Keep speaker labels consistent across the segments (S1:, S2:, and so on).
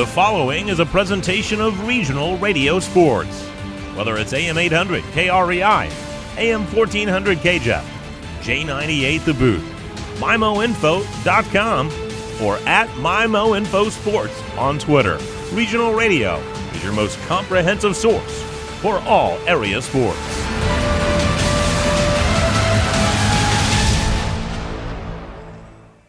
S1: The following is a presentation of regional radio sports. Whether it's AM 800 KREI, AM 1400 KJEF, J98 The Boot, MyMoInfo.com, or at MyMoInfoSports on Twitter. Regional Radio is your most comprehensive source for all area sports.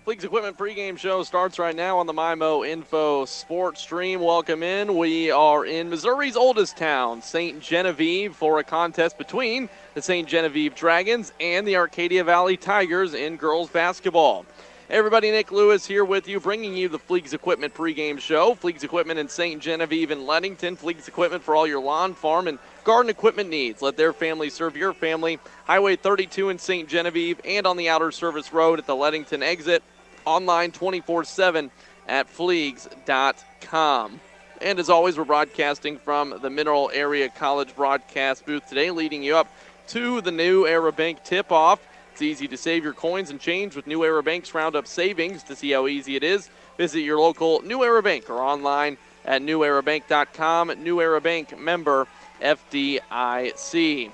S2: Fleets Equipment pregame show starts right now on the MyMo Info Sports Stream. Welcome in. We are in Missouri's oldest town, St. Genevieve, for a contest between the St. Genevieve Dragons and the Arcadia Valley Tigers in girls basketball. Hey everybody, Nick Lewis here with you, bringing you the Fleets Equipment pregame show. Fleets Equipment in St. Genevieve and Leadington. Fleets Equipment for all your lawn, farm, and garden equipment needs. Let their family serve your family. Highway 32 in St. Genevieve and on the Outer Service Road at the Leadington exit. Online 24/7 at fleegs.com. And as always, we're broadcasting from the Mineral Area College broadcast booth today, leading you up to the New Era Bank tip-off. It's easy to save your coins and change with New Era Bank's Roundup Savings. To see how easy it is, visit your local New Era Bank or online at newerabank.com. New Era Bank, member FDIC.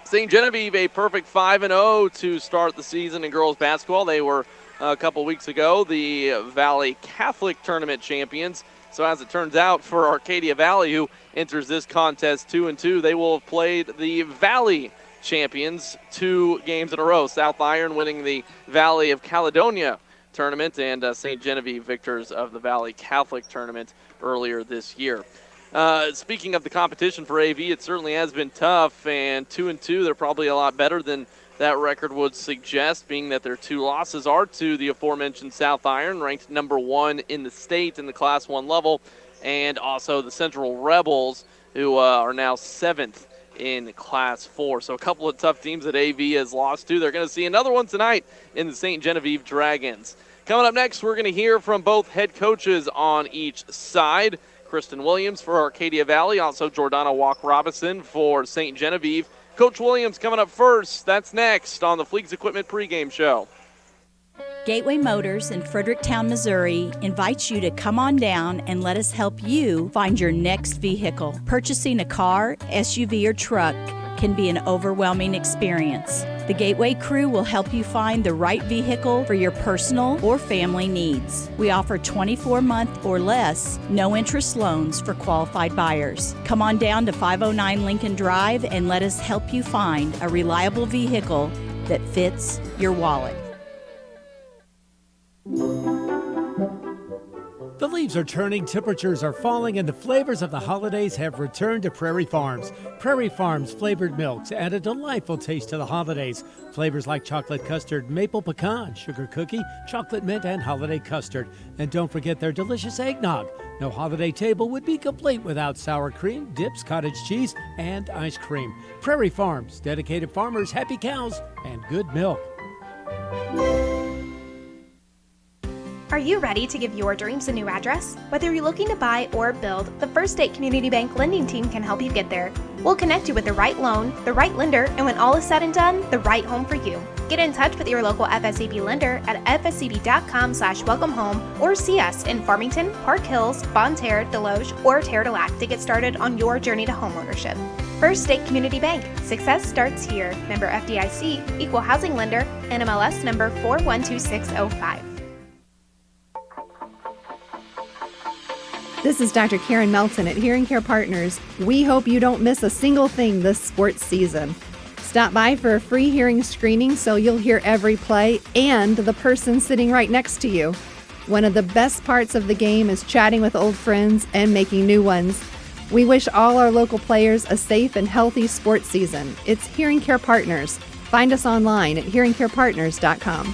S2: St. Genevieve, a perfect 5-0 to start the season in girls basketball. They were a couple weeks ago the Valley Catholic Tournament champions. So as it turns out, for Arcadia Valley, who enters this contest 2-2, they will have played the Valley champions 2 games in a row. South Iron winning the Valley of Caledonia tournament, and St. Genevieve victors of the Valley Catholic tournament earlier this year. Speaking of the competition for AV, it certainly has been tough, and 2-2, they're probably a lot better than that record would suggest, being that their 2 losses are to the aforementioned South Iron, ranked number 1 in the state in the Class 1 level, and also the Central Rebels, who are now 7th in Class 4. So a couple of tough teams that AV has lost to. They're going to see another one tonight in the St. Genevieve Dragons. Coming up next, we're going to hear from both head coaches on each side. Kristen Williams for Arcadia Valley, also Jordana Walk-Robinson for St. Genevieve. Coach Williams coming up first. That's next on the Fleets Equipment pregame show.
S3: Gateway Motors in Fredericktown, Missouri invites you to come on down and let us help you find your next vehicle. Purchasing a car, SUV, or truck can be an overwhelming experience. The Gateway crew will help you find the right vehicle for your personal or family needs. We offer 24-month or less, no-interest loans for qualified buyers. Come on down to 509 Lincoln Drive and let us help you find a reliable vehicle that fits your wallet.
S4: The leaves are turning, temperatures are falling, and the flavors of the holidays have returned to Prairie Farms. Prairie Farms flavored milks add a delightful taste to the holidays. Flavors like chocolate custard, maple pecan, sugar cookie, chocolate mint, and holiday custard. And don't forget their delicious eggnog. No holiday table would be complete without sour cream, dips, cottage cheese, and ice cream. Prairie Farms, dedicated farmers, happy cows, and good milk.
S5: Are you ready to give your dreams a new address? Whether you're looking to buy or build, the First State Community Bank lending team can help you get there. We'll connect you with the right loan, the right lender, and when all is said and done, the right home for you. Get in touch with your local FSCB lender at fscb.com/welcomehome or see us in Farmington, Park Hills, Bonne Terre, Deloge, or Terre de Lac to get started on your journey to homeownership. First State Community Bank. Success starts here. Member FDIC, Equal Housing Lender, NMLS number 412605.
S6: This is Dr. Karen Melton at Hearing Care Partners. We hope you don't miss a single thing this sports season. Stop by for a free hearing screening so you'll hear every play and the person sitting right next to you. One of the best parts of the game is chatting with old friends and making new ones. We wish all our local players a safe and healthy sports season. It's Hearing Care Partners. Find us online at hearingcarepartners.com.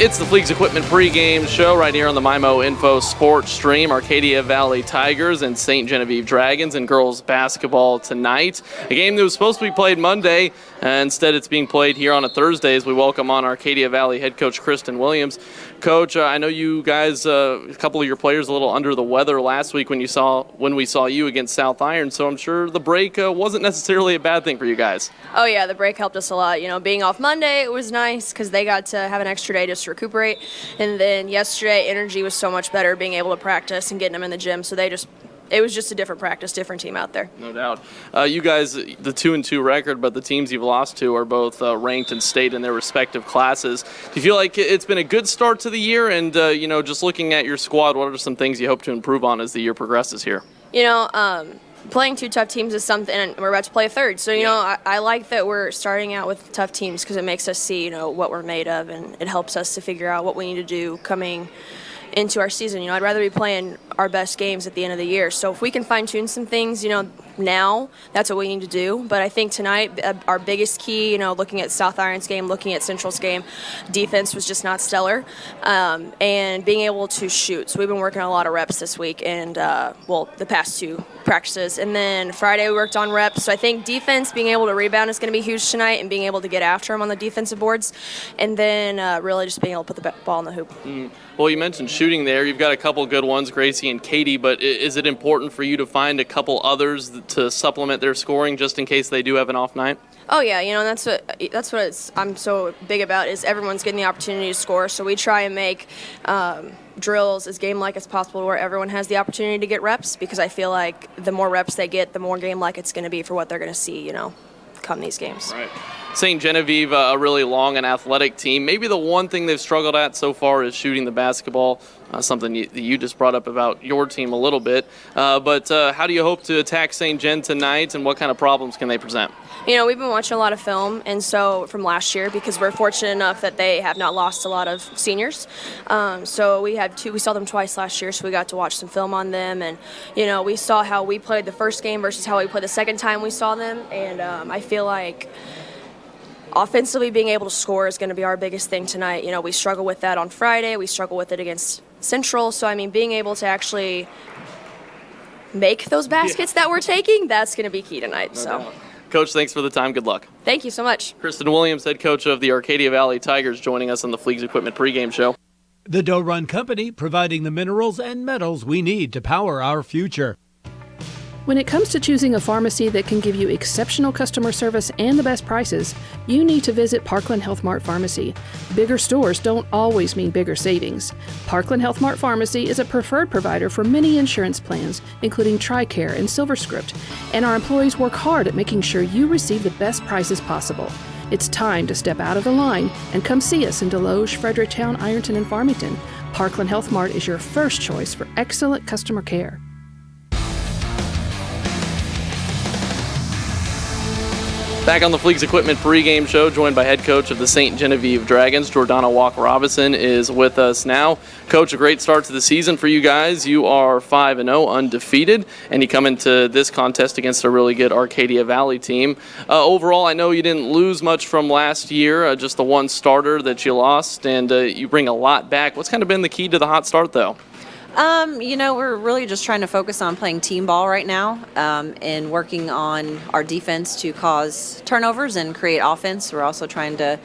S2: It's the Fleets Equipment pregame show right here on the MyMo Info Sports Stream. Arcadia Valley Tigers and St. Genevieve Dragons and girls basketball tonight. A game that was supposed to be played Monday, instead it's being played here on a Thursday as we welcome on Arcadia Valley head coach Kristen Williams. Coach, I know you guys, a couple of your players a little under the weather last week when we saw you against South Iron, so I'm sure the break wasn't necessarily a bad thing for you guys.
S7: Oh yeah, the break helped us a lot. You know, being off Monday, it was nice because they got to have an extra day just to recuperate. And then yesterday, energy was so much better, being able to practice and getting them in the gym. So it was just a different practice, different team out there.
S2: No doubt. You guys, the 2-2 record, but the teams you've lost to are both ranked in state in their respective classes. Do you feel like it's been a good start to the year? And, just looking at your squad, what are some things you hope to improve on as the year progresses here?
S7: Playing two tough teams is something, and we're about to play a third. So, I like that we're starting out with tough teams because it makes us see, what we're made of, and it helps us to figure out what we need to do coming into our season. I'd rather be playing our best games at the end of the year. So if we can fine-tune some things, now, that's what we need to do. But I think tonight, our biggest key, looking at South Iron's game, looking at Central's game, defense was just not stellar, and being able to shoot. So we've been working a lot of reps this week, and, the past two practices. And then Friday we worked on reps. So I think defense, being able to rebound is going to be huge tonight, and being able to get after them on the defensive boards. And then really just being able to put the ball in the hoop.
S2: Well, you mentioned shooting there. You've got a couple good ones, Gracie and Katie, but is it important for you to find a couple others to supplement their scoring just in case they do have an off night?
S7: Oh yeah, that's what I'm so big about, is everyone's getting the opportunity to score. So we try and make drills as game-like as possible, where everyone has the opportunity to get reps, because I feel like the more reps they get, the more game-like it's going to be for what they're going to see, come these games.
S2: Right. St. Genevieve, a really long and athletic team. Maybe the one thing they've struggled at so far is shooting the basketball, something you just brought up about your team a little bit. But how do you hope to attack St. Gen tonight, and what kind of problems can they present?
S7: We've been watching a lot of film, and so from last year, because we're fortunate enough that they have not lost a lot of seniors. So we saw them twice last year, so we got to watch some film on them, and we saw how we played the first game versus how we played the second time we saw them, and I feel like offensively being able to score is going to be our biggest thing tonight. We struggle with that on Friday. We struggle with it against Central. So, being able to actually make those baskets that we're taking, that's going to be key tonight.
S2: No doubt. Coach, thanks for the time. Good luck.
S7: Thank you so much.
S2: Kristen Williams, head coach of the Arcadia Valley Tigers, joining us on the Fleets Equipment pregame show.
S4: The Doe Run Company, providing the minerals and metals we need to power our future.
S8: When it comes to choosing a pharmacy that can give you exceptional customer service and the best prices, you need to visit Parkland Health Mart Pharmacy. Bigger stores don't always mean bigger savings. Parkland Health Mart Pharmacy is a preferred provider for many insurance plans, including TRICARE and SilverScript, and our employees work hard at making sure you receive the best prices possible. It's time to step out of the line and come see us in Deloge, Fredericktown, Ironton, and Farmington. Parkland Health Mart is your first choice for excellent customer care.
S2: Back on the Fleets Equipment pregame show, joined by head coach of the St. Genevieve Dragons, Jordana Walker-Robinson, is with us now. Coach, a great start to the season for you guys. You are 5-0, undefeated, and you come into this contest against a really good Arcadia Valley team. Overall, I know you didn't lose much from last year, just the one starter that you lost, and you bring a lot back. What's kind of been the key to the hot start, though?
S9: We're really just trying to focus on playing team ball right now, and working on our defense to cause turnovers and create offense. We're also trying to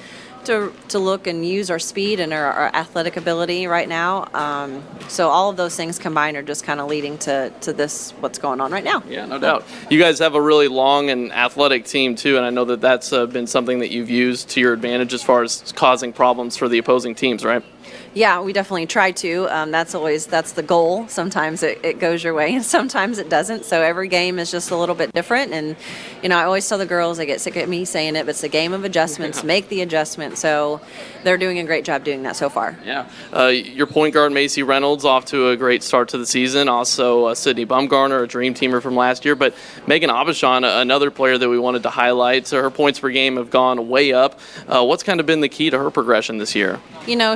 S9: look and use our speed and our athletic ability right now. So all of those things combined are just kind of leading to this, what's going on right now.
S2: Yeah, no doubt. You guys have a really long and athletic team, too, and I know that that's been something that you've used to your advantage as far as causing problems for the opposing teams, right?
S9: Yeah, we definitely try to. That's the goal. Sometimes it goes your way and sometimes it doesn't. So every game is just a little bit different. And, I always tell the girls, they get sick of me saying it, but it's a game of adjustments. Make the adjustment. So they're doing a great job doing that so far.
S2: Yeah. Your point guard, Macy Reynolds, off to a great start to the season. Also, Sydney Bumgarner, a dream teamer from last year. But Megan Abishon, another player that we wanted to highlight. So her points per game have gone way up. What's kind of been the key to her progression this year?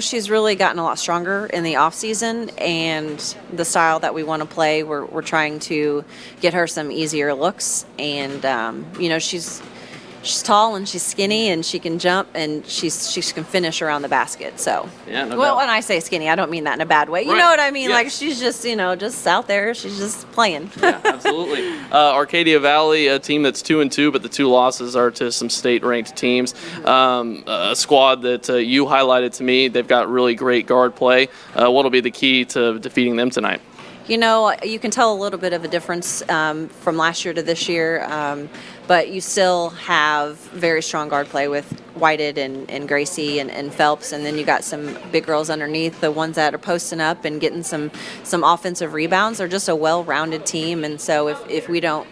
S9: She's really gotten a lot stronger in the off season, and the style that we want to play, we're trying to get her some easier looks, and she's tall and she's skinny and she can jump and she can finish around the basket. So,
S2: Yeah, no
S9: well,
S2: doubt.
S9: when I say skinny, I don't mean that in a bad way. You
S2: Right.
S9: know what I mean?
S2: Yeah.
S9: Like she's just, just out there. She's just playing.
S2: Yeah, absolutely. Arcadia Valley, a team that's 2-2, but the 2 losses are to some state-ranked teams. A squad that you highlighted to me. They've got really great guard play. What'll be the key to defeating them tonight?
S9: You can tell a little bit of a difference from last year to this year, but you still have very strong guard play with Whited and Gracie and Phelps, and then you got some big girls underneath, the ones that are posting up and getting some offensive rebounds. They're just a well-rounded team, and so if we don't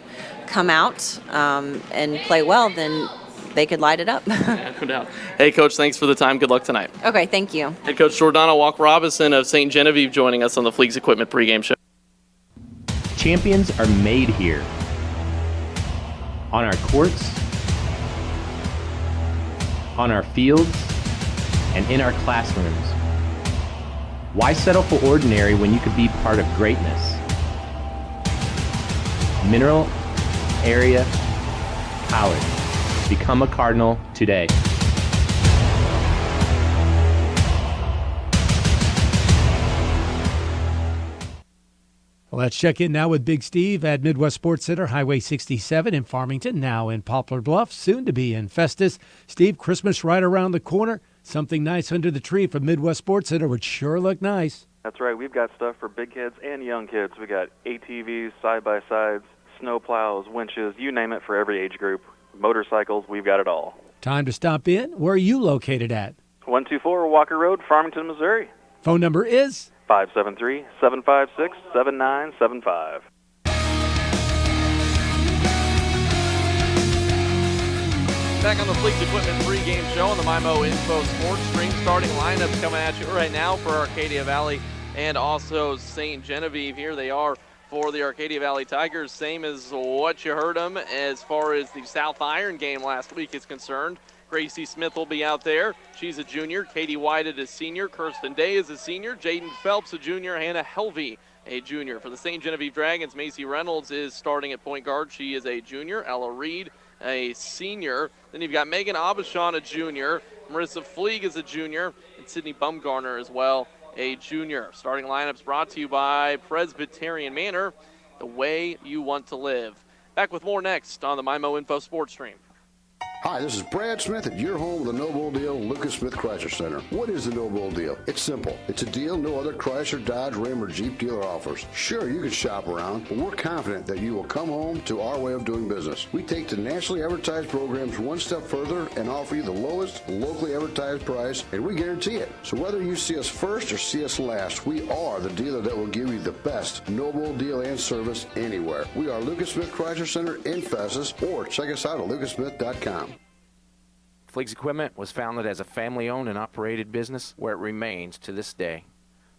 S9: come out and play well, then they could light it up.
S2: Yeah, no doubt. Hey, Coach, thanks for the time. Good luck tonight.
S9: Okay, thank you.
S2: Head Coach Jordana Walk-Robinson of St. Genevieve joining us on the Fleegs Equipment pregame show.
S10: Champions are made here. On our courts, on our fields, and in our classrooms. Why settle for ordinary when you could be part of greatness? Mineral Area College. Become a Cardinal today.
S4: Well, let's check in now with Big Steve at Midwest Sports Center, Highway 67 in Farmington, now in Poplar Bluff, soon to be in Festus. Steve, Christmas right around the corner. Something nice under the tree from Midwest Sports Center would sure look nice.
S11: That's right. We've got stuff for big kids and young kids. We got ATVs, side-by-sides, snow plows, winches, you name it, for every age group. Motorcycles, we've got it all.
S4: Time to stop in. Where are you located at?
S11: 124 Walker Road, Farmington, Missouri.
S4: Phone number is
S11: 573-756-7975.
S2: Back on the Fleets Equipment pregame show on the MyMo Info Sports Stream. Starting lineups coming at you right now for Arcadia Valley and also St. Genevieve. Here they are for the Arcadia Valley Tigers, same as what you heard them as far as the South Iron game last week is concerned. Gracie Smith will be out there. She's a junior. Katie Whited is senior. Kirsten Day is a senior. Jaden Phelps a junior. Hannah Helvey a junior. For the St. Genevieve Dragons, Macy Reynolds is starting at point guard. She is a junior. Ella Reed a senior. Then you've got Megan Abishon, a junior. Marissa Fleeg is a junior. And Sydney Bumgarner as well, a junior. Starting lineups brought to you by Presbyterian Manor, the way you want to live. Back with more next on the MyMo Info Sports Stream.
S12: Hi, this is Brad Smith at your home with the No Bull Deal, Lucas Smith Chrysler Center. What is the No Bull Deal? It's simple. It's a deal no other Chrysler, Dodge, Ram, or Jeep dealer offers. Sure, you can shop around, but we're confident that you will come home to our way of doing business. We take the nationally advertised programs one step further and offer you the lowest locally advertised price, and we guarantee it. So whether you see us first or see us last, we are the dealer that will give you the best No Bull Deal and service anywhere. We are Lucas Smith Chrysler Center in Festus, or check us out at lucasmith.com.
S13: Fleegs Equipment was founded as a family-owned and operated business where it remains to this day.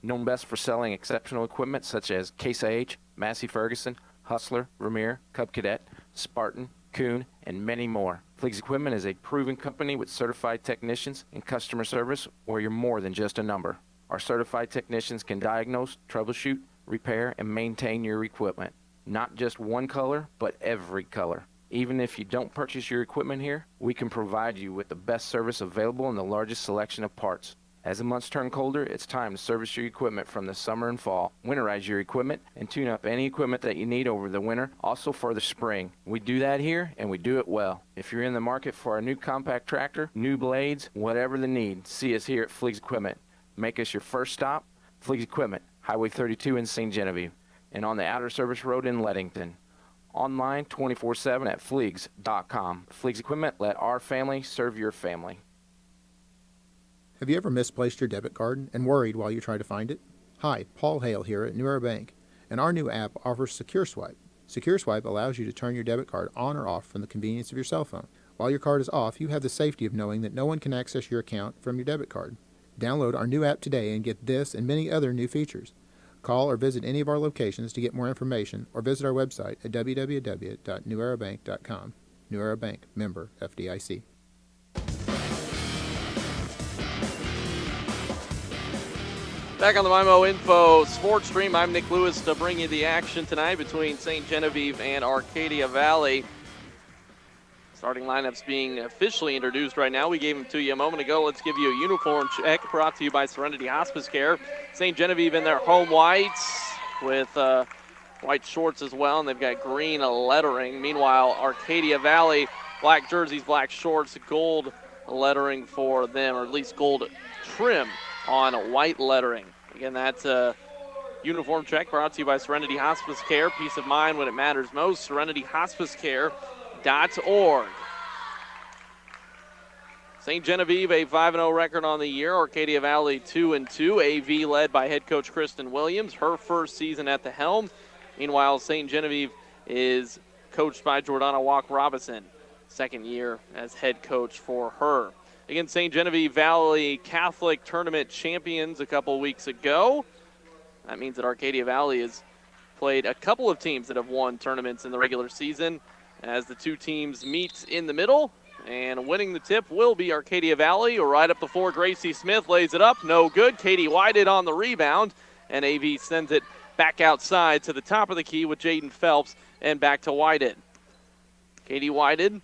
S13: Known best for selling exceptional equipment such as Case IH, Massey Ferguson, Hustler, Vermeer, Cub Cadet, Spartan, Kuhn, and many more. Fleegs Equipment is a proven company with certified technicians and customer service where you're more than just a number. Our certified technicians can diagnose, troubleshoot, repair, and maintain your equipment. Not just one color, but every color. Even if you don't purchase your equipment here, we can provide you with the best service available and the largest selection of parts. As the months turn colder, it's time to service your equipment from the summer and fall. Winterize your equipment and tune up any equipment that you need over the winter, also for the spring. We do that here, and we do it well. If you're in the market for a new compact tractor, new blades, whatever the need, see us here at Fleegs Equipment. Make us your first stop. Fleegs Equipment, Highway 32 in St. Genevieve, and on the Outer Service Road in Leadington. Online 24/7 at Fleegs.com. Fleegs Equipment, let our family serve your family.
S14: Have you ever misplaced your debit card and worried while you try to find it? Hi, Paul Hale here at New Era Bank, and our new app offers Secure Swipe. Secure Swipe allows you to turn your debit card on or off from the convenience of your cell phone. While your card is off, you have the safety of knowing that no one can access your account from your debit card. Download our new app today and get this and many other new features. Call or visit any of our locations to get more information, or visit our website at www.newerabank.com. New Era Bank, member FDIC.
S2: Back on the MyMo Info Sports Stream, I'm Nick Lewis to bring you the action tonight between St. Genevieve and Arcadia Valley. Starting lineups being officially introduced right now. We gave them to you a moment ago. Let's give you a uniform check brought to you by Serenity Hospice Care. St. Genevieve in their home whites with white shorts as well, and they've got green lettering. Meanwhile, Arcadia Valley, black jerseys, black shorts, gold lettering for them, or at least gold trim on white lettering. Again, that's a uniform check brought to you by Serenity Hospice Care. Peace of mind when it matters most. SerenityHospiceCare.org. St. Genevieve, a 5-0 record on the year. Arcadia Valley, 2-2. AV led by head coach Kristen Williams, her first season at the helm. Meanwhile, St. Genevieve is coached by Jordana Walk-Robinson, second year as head coach for her. Again, St. Genevieve Valley Catholic Tournament champions a couple weeks ago. That means that Arcadia Valley has played a couple of teams that have won tournaments in the regular season as the two teams meet in the middle. And winning the tip will be Arcadia Valley. Right up the floor, Gracie Smith lays it up. No good. Katie Whited on the rebound. And AV sends it back outside to the top of the key with Jaden Phelps and back to Whited. Katie Whited,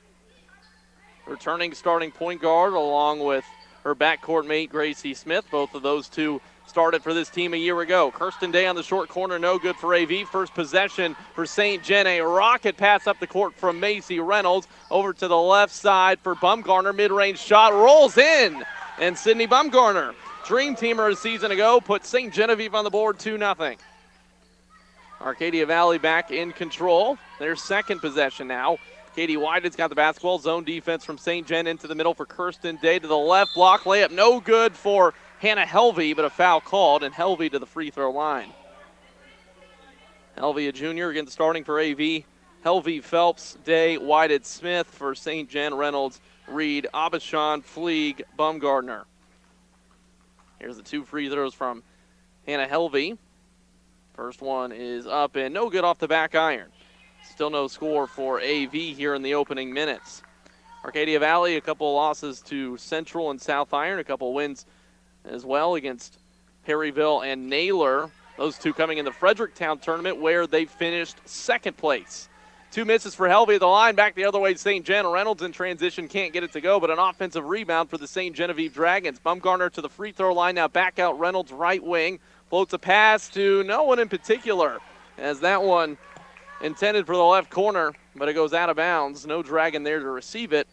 S2: returning starting point guard, along with her backcourt mate Gracie Smith. Both of those two started for this team a year ago. Kirsten Day on the short corner, no good for AV. First possession for St. Gen. A rocket pass up the court from Macy Reynolds. Over to the left side for Bumgarner. Mid-range shot rolls in. And Sydney Bumgarner, dream teamer a season ago, put St. Genevieve on the board 2-0. Arcadia Valley back in control. Their second possession now. Katie Whitehead's got the basketball. Zone defense from St. Gen into the middle for Kirsten Day. To the left block layup. No good for Hannah Helvey, but a foul called, and Helvey to the free throw line. Helvey, a junior, again starting for AV. Helvey, Phelps, Day, Whitehead, Smith for St. Gen, Reynolds, Reed, Abishon, Fleeg, Bumgardner. Here's the two free throws from Hannah Helvey. First one is up and no good off the back iron. Still no score for AV here in the opening minutes. Arcadia Valley, a couple of losses to Central and South Iron, a couple of wins as well against Perryville and Naylor. Those two coming in the Fredericktown tournament where they finished second place. Two misses for Helvey at the line. Back the other way to St. Gen. Reynolds in transition can't get it to go, but an offensive rebound for the St. Genevieve Dragons. Bumgarner to the free throw line. Now back out Reynolds right wing. Floats a pass to no one in particular, as that one intended for the left corner, but it goes out of bounds. No Dragon there to receive it.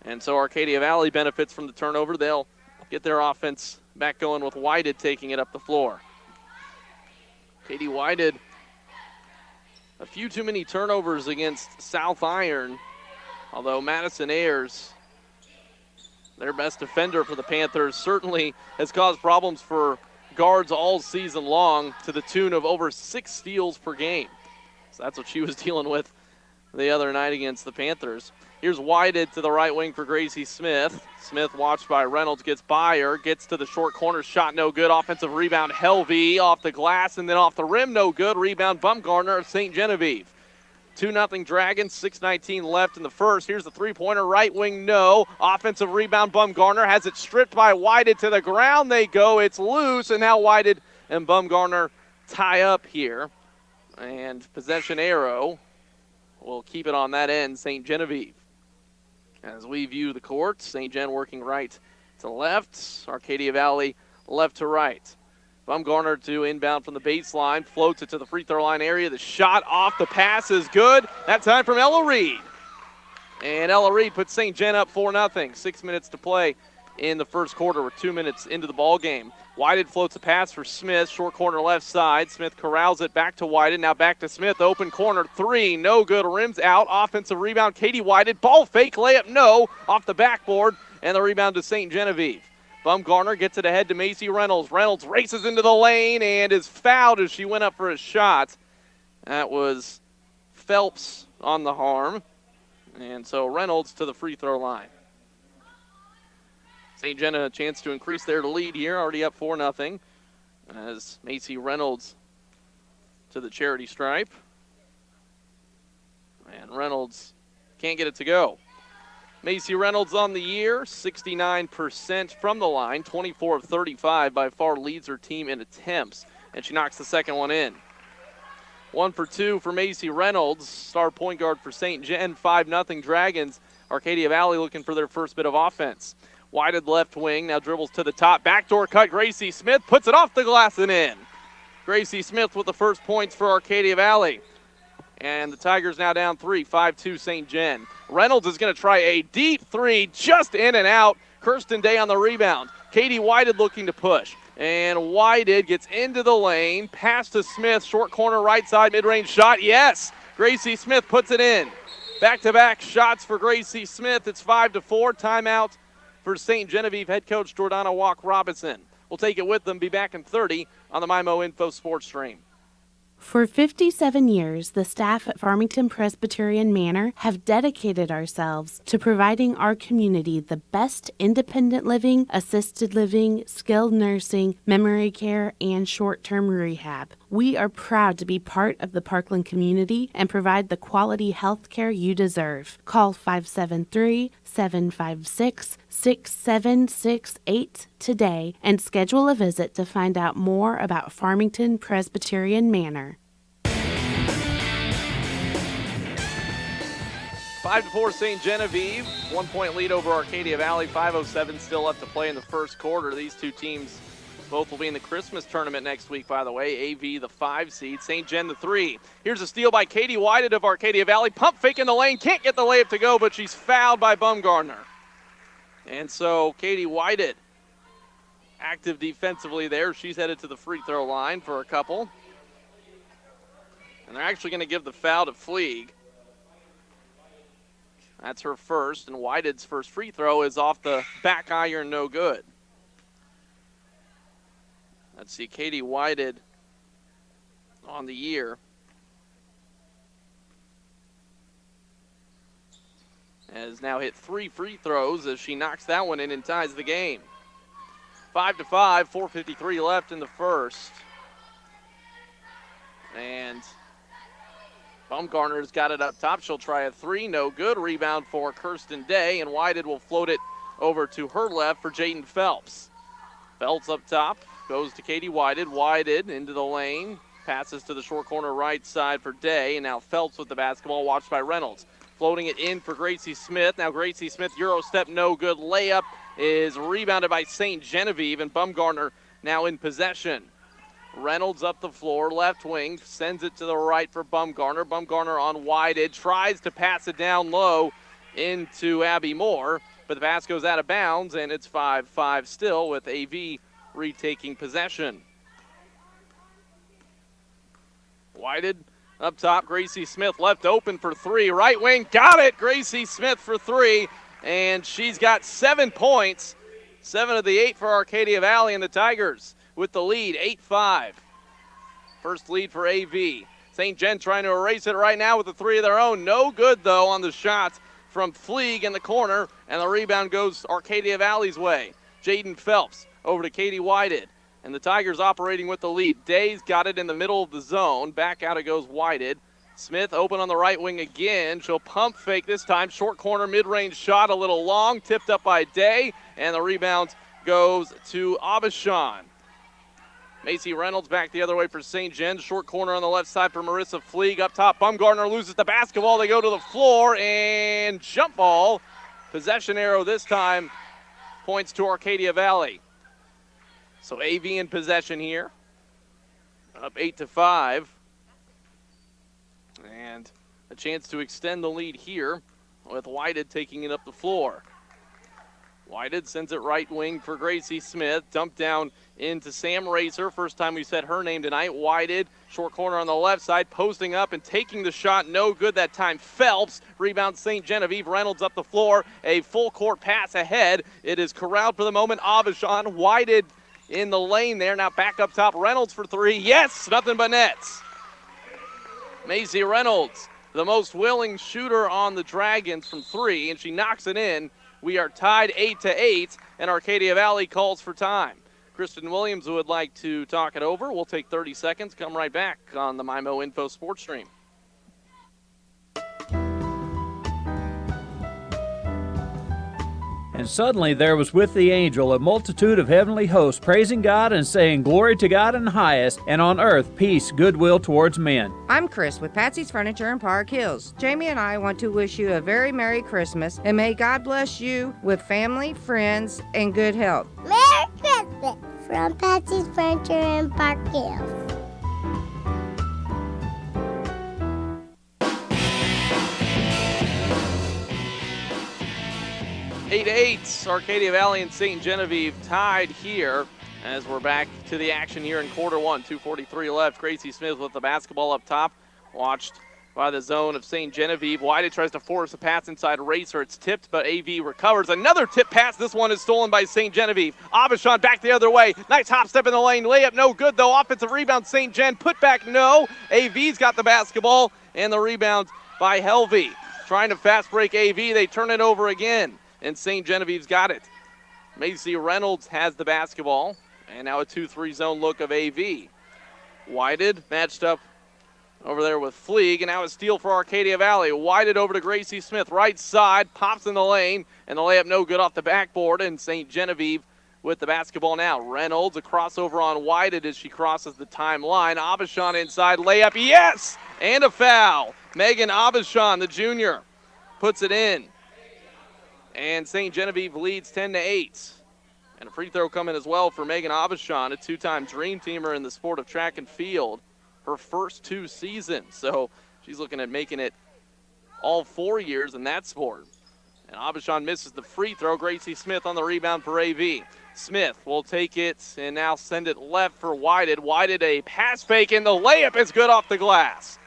S2: And so Arcadia Valley benefits from the turnover. They'll get their offense back going with Whited taking it up the floor. Katie Whited, a few too many turnovers against South Iron, although Madison Ayers, their best defender for the Panthers, certainly has caused problems for guards all season long to the tune of over 6 steals per game. So that's what she was dealing with the other night against the Panthers. Here's Whited to the right wing for Gracie Smith. Smith watched by Reynolds, gets by her, gets to the short corner, shot no good. Offensive rebound, Helvey off the glass and then off the rim, no good. Rebound, Bumgarner of St. Genevieve. 2-0 Dragons, 6:19 left in the first. Here's the three-pointer, right wing, no. Offensive rebound, Bumgarner has it stripped by Whited to the ground. They go, it's loose, and now Whited and Bumgarner tie up here. And possession arrow will keep it on that end, St. Genevieve. As we view the court, St. Gen working right to left, Arcadia Valley left to right. Bumgarner to inbound from the baseline, floats it to the free throw line area. The shot off the pass is good. That time from Ella Reed. And Ella Reed puts St. Gen up 4-0. 6 minutes to play in the first quarter. We're 2 minutes into the ball game. Whited floats a pass for Smith, short corner left side. Smith corrals it back to Whited. Now back to Smith, open corner three, no good, rims out. Offensive rebound, Katie Whited, ball fake, layup, no, off the backboard, and the rebound to St. Genevieve. Bumgarner gets it ahead to Macy Reynolds. Reynolds races into the lane and is fouled as she went up for a shot. That was Phelps on the harm. And so Reynolds to the free throw line. St. Gen a chance to increase their lead here, already up 4-0. As Macy Reynolds to the charity stripe. And Reynolds can't get it to go. Macy Reynolds on the year, 69% from the line, 24 of 35, by far leads her team in attempts, and she knocks the second one in. 1 for 2 for Macy Reynolds, star point guard for St. Gen, 5-0 Dragons. Arcadia Valley looking for their first bit of offense. Wided left wing, now dribbles to the top. Backdoor cut, Gracie Smith puts it off the glass and in. Gracie Smith with the first points for Arcadia Valley. And the Tigers now down 3, 5-2 St. Gen. Reynolds is going to try a deep three, just in and out. Kirsten Day on the rebound. Katie Whited looking to push. And Whited gets into the lane, pass to Smith, short corner right side, mid-range shot, yes! Gracie Smith puts it in. Back-to-back shots for Gracie Smith. It's 5-4, timeout for St. Genevieve head coach Jordana Walk-Robinson. We'll take it with them, be back in 30 on the MyMo Info Sports Stream.
S15: For 57 years, the staff at Farmington Presbyterian Manor have dedicated ourselves to providing our community the best independent living, assisted living, skilled nursing, memory care, and short-term rehab. We are proud to be part of the Parkland community and provide the quality health care you deserve. Call 573-756-6768 today and schedule a visit to find out more about Farmington Presbyterian Manor.
S2: 5-4 St. Genevieve, 1 point lead over Arcadia Valley, 5:07 still left to play in the first quarter. These two teams both will be in the Christmas tournament next week, by the way. AV, the 5 seed, St. Gen, the 3. Here's a steal by Katie Whited of Arcadia Valley. Pump fake in the lane, can't get the layup to go, but she's fouled by Bumgarner. And so Katie Whited, active defensively there. She's headed to the free throw line for a couple. And they're actually going to give the foul to Fleeg. That's her first, and Whited's first free throw is off the back iron, no good. Let's see, Katie Whited on the year has now hit 3 free throws as she knocks that one in and ties the game. 5-5, 4:53 left in the first. And Bumgarner's got it up top. She'll try a 3, no good. Rebound for Kirsten Day, and Whited will float it over to her left for Jaden Phelps. Phelps up top, goes to Katie Whited. Whited into the lane, passes to the short corner right side for Day, and now Phelps with the basketball, watched by Reynolds. Floating it in for Gracie Smith. Now Gracie Smith, Euro step, no good. Layup is rebounded by St. Genevieve, and Bumgarner now in possession. Reynolds up the floor, left wing, sends it to the right for Bumgarner. Bumgarner on Whited, tries to pass it down low into Abby Moore, but the pass goes out of bounds, and it's 5-5 still with AV retaking possession. Whited up top, Gracie Smith left open for 3. Right wing, got it! Gracie Smith for 3, and she's got 7 points. 7 of the 8 for Arcadia Valley, and the Tigers with the lead, 8-5. First lead for AV. St. Gen trying to erase it right now with a 3 of their own. No good, though, on the shot from Fleeg in the corner, and the rebound goes Arcadia Valley's way. Jaden Phelps over to Katie Whited, and the Tigers operating with the lead. Day's got it in the middle of the zone. Back out it goes Whited. Smith open on the right wing again. She'll pump fake this time. Short corner, mid-range shot, a little long, tipped up by Day, and the rebound goes to Abishan. Macy Reynolds back the other way for St. Gen. Short corner on the left side for Marissa Fleeg. Up top, Bumgarner loses the basketball. They go to the floor, and jump ball. Possession arrow this time points to Arcadia Valley. So AV in possession here. Up 8-5. And a chance to extend the lead here with Whited taking it up the floor. Whited sends it right wing for Gracie Smith. Dumped down into Sam Racer. First time we said her name tonight. Whited, short corner on the left side, posting up and taking the shot. No good that time. Phelps, rebound St. Genevieve. Reynolds up the floor. A full court pass ahead. It is corralled for the moment. Avishon, Whited in the lane there. Now back up top. Reynolds for 3. Yes, nothing but nets. Macy Reynolds, the most willing shooter on the Dragons from 3, and she knocks it in. We are tied 8-8, and Arcadia Valley calls for time. Kristen Williams would like to talk it over. We'll take 30 seconds, come right back on the MyMo Info Sports Stream.
S16: And suddenly there was with the angel a multitude of heavenly hosts, praising God and saying, Glory to God in the highest, and on earth peace, goodwill towards men.
S17: I'm Chris with Patsy's Furniture in Park Hills. Jamie and I want to wish you a very Merry Christmas, and may God bless you with family, friends, and good health.
S18: Merry Christmas from Patsy's Furniture in Park Hills.
S2: 8-8, Arcadia Valley and St. Genevieve tied here as we're back to the action here in quarter one. 2:43 left. Gracie Smith with the basketball up top, watched by the zone of St. Genevieve. White tries to force a pass inside Racer. It's tipped, but AV recovers. Another tip pass. This one is stolen by St. Genevieve. Abishon back the other way. Nice hop step in the lane. Layup no good, though. Offensive rebound, St. Gen. Put back, no. AV's got the basketball, and the rebound by Helvey. Trying to fast break AV. They turn it over again, and St. Genevieve's got it. Macy Reynolds has the basketball, and now a 2-3 zone look of AV. Whited matched up over there with Fleeg, and now a steal for Arcadia Valley. Whited over to Gracie Smith, right side, pops in the lane, and the layup no good off the backboard, and St. Genevieve with the basketball now. Reynolds, a crossover on Whited as she crosses the timeline. Abishon inside, layup, yes! And a foul. Megan Abishon, the junior, puts it in. And St. Genevieve leads 10-8. And a free throw coming as well for Megan Abishon, a two-time Dream Teamer in the sport of track and field. Her first 2 seasons. So she's looking at making it all 4 years in that sport. And Abishon misses the free throw. Gracie Smith on the rebound for AV. Smith will take it and now send it left for Whited. Whited a pass fake, and the layup is good off the glass.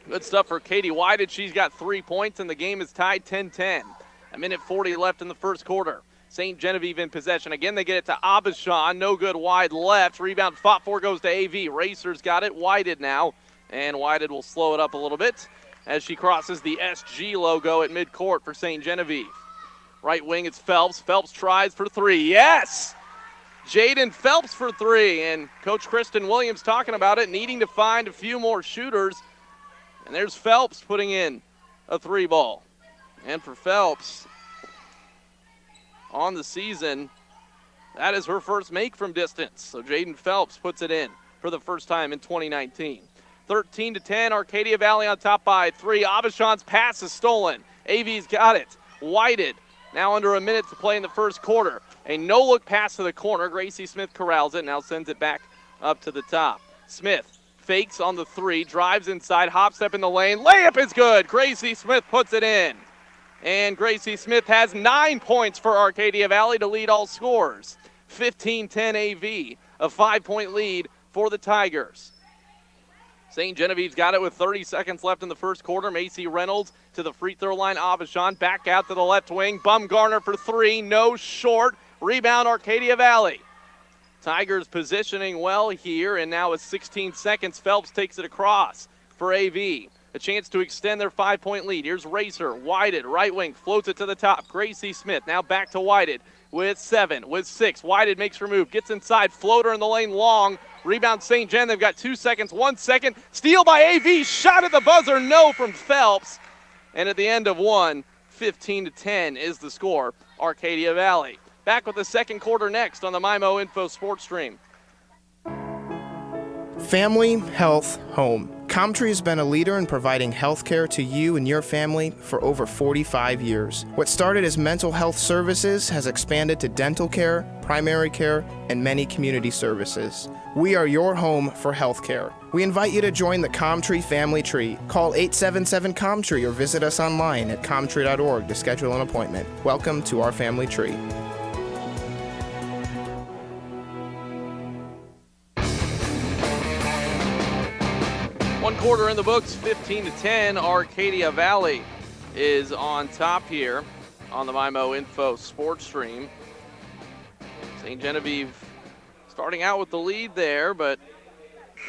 S2: Good stuff for Katie Whited. She's got 3 points, and the game is tied 10-10. A minute 40 left in the first quarter. St. Genevieve in possession. Again, they get it to Abishon. No good, wide left. Rebound fought for, goes to AV. Racers got it. Whited now. And Whited will slow it up a little bit as she crosses the SG logo at midcourt for St. Genevieve. Right wing, it's Phelps. Phelps tries for 3. Yes! Jaden Phelps for 3. And Coach Kristen Williams talking about it, needing to find a few more shooters. And there's Phelps putting in a 3 ball. And for Phelps, on the season, that is her first make from distance. So Jaden Phelps puts it in for the first time in 2019. 13-10, Arcadia Valley on top by 3. Abishon's pass is stolen. AV's got it. Whited now under a minute to play in the first quarter. A no-look pass to the corner. Gracie Smith corrals it, now sends it back up to the top. Smith fakes on the 3, drives inside, hop step in the lane. Layup is good. Gracie Smith puts it in. And Gracie Smith has 9 points for Arcadia Valley to lead all scorers. 15-10 AV, a 5-point lead for the Tigers. St. Genevieve's got it with 30 seconds left in the first quarter. Macy Reynolds to the free throw line. Abishon back out to the left wing. Bumgarner for 3, no short. Rebound Arcadia Valley. Tigers positioning well here, and now with 16 seconds, Phelps takes it across for AV. A chance to extend their 5-point lead. Here's Racer, Whited, right wing, floats it to the top. Gracie Smith now back to Whited with 7, with 6. Whited makes her move, gets inside, floater in the lane long. Rebound St. Gen, they've got 2 seconds, 1 second. Steal by AV, shot at the buzzer, no from Phelps. And at the end of 1, 15-10 is the score, Arcadia Valley. Back with the second quarter next on the MyMo Info Sports Stream.
S19: Family, health, home. Comtree has been a leader in providing health care to you and your family for over 45 years. What started as mental health services has expanded to dental care, primary care, and many community services. We are your home for health care. We invite you to join the Comtree family tree. Call 877-COMTREE or visit us online at comtree.org to schedule an appointment. Welcome to our family tree.
S2: One quarter in the books, 15-10. Arcadia Valley is on top here on the MyMo Info Sports Stream. St. Genevieve starting out with the lead there, but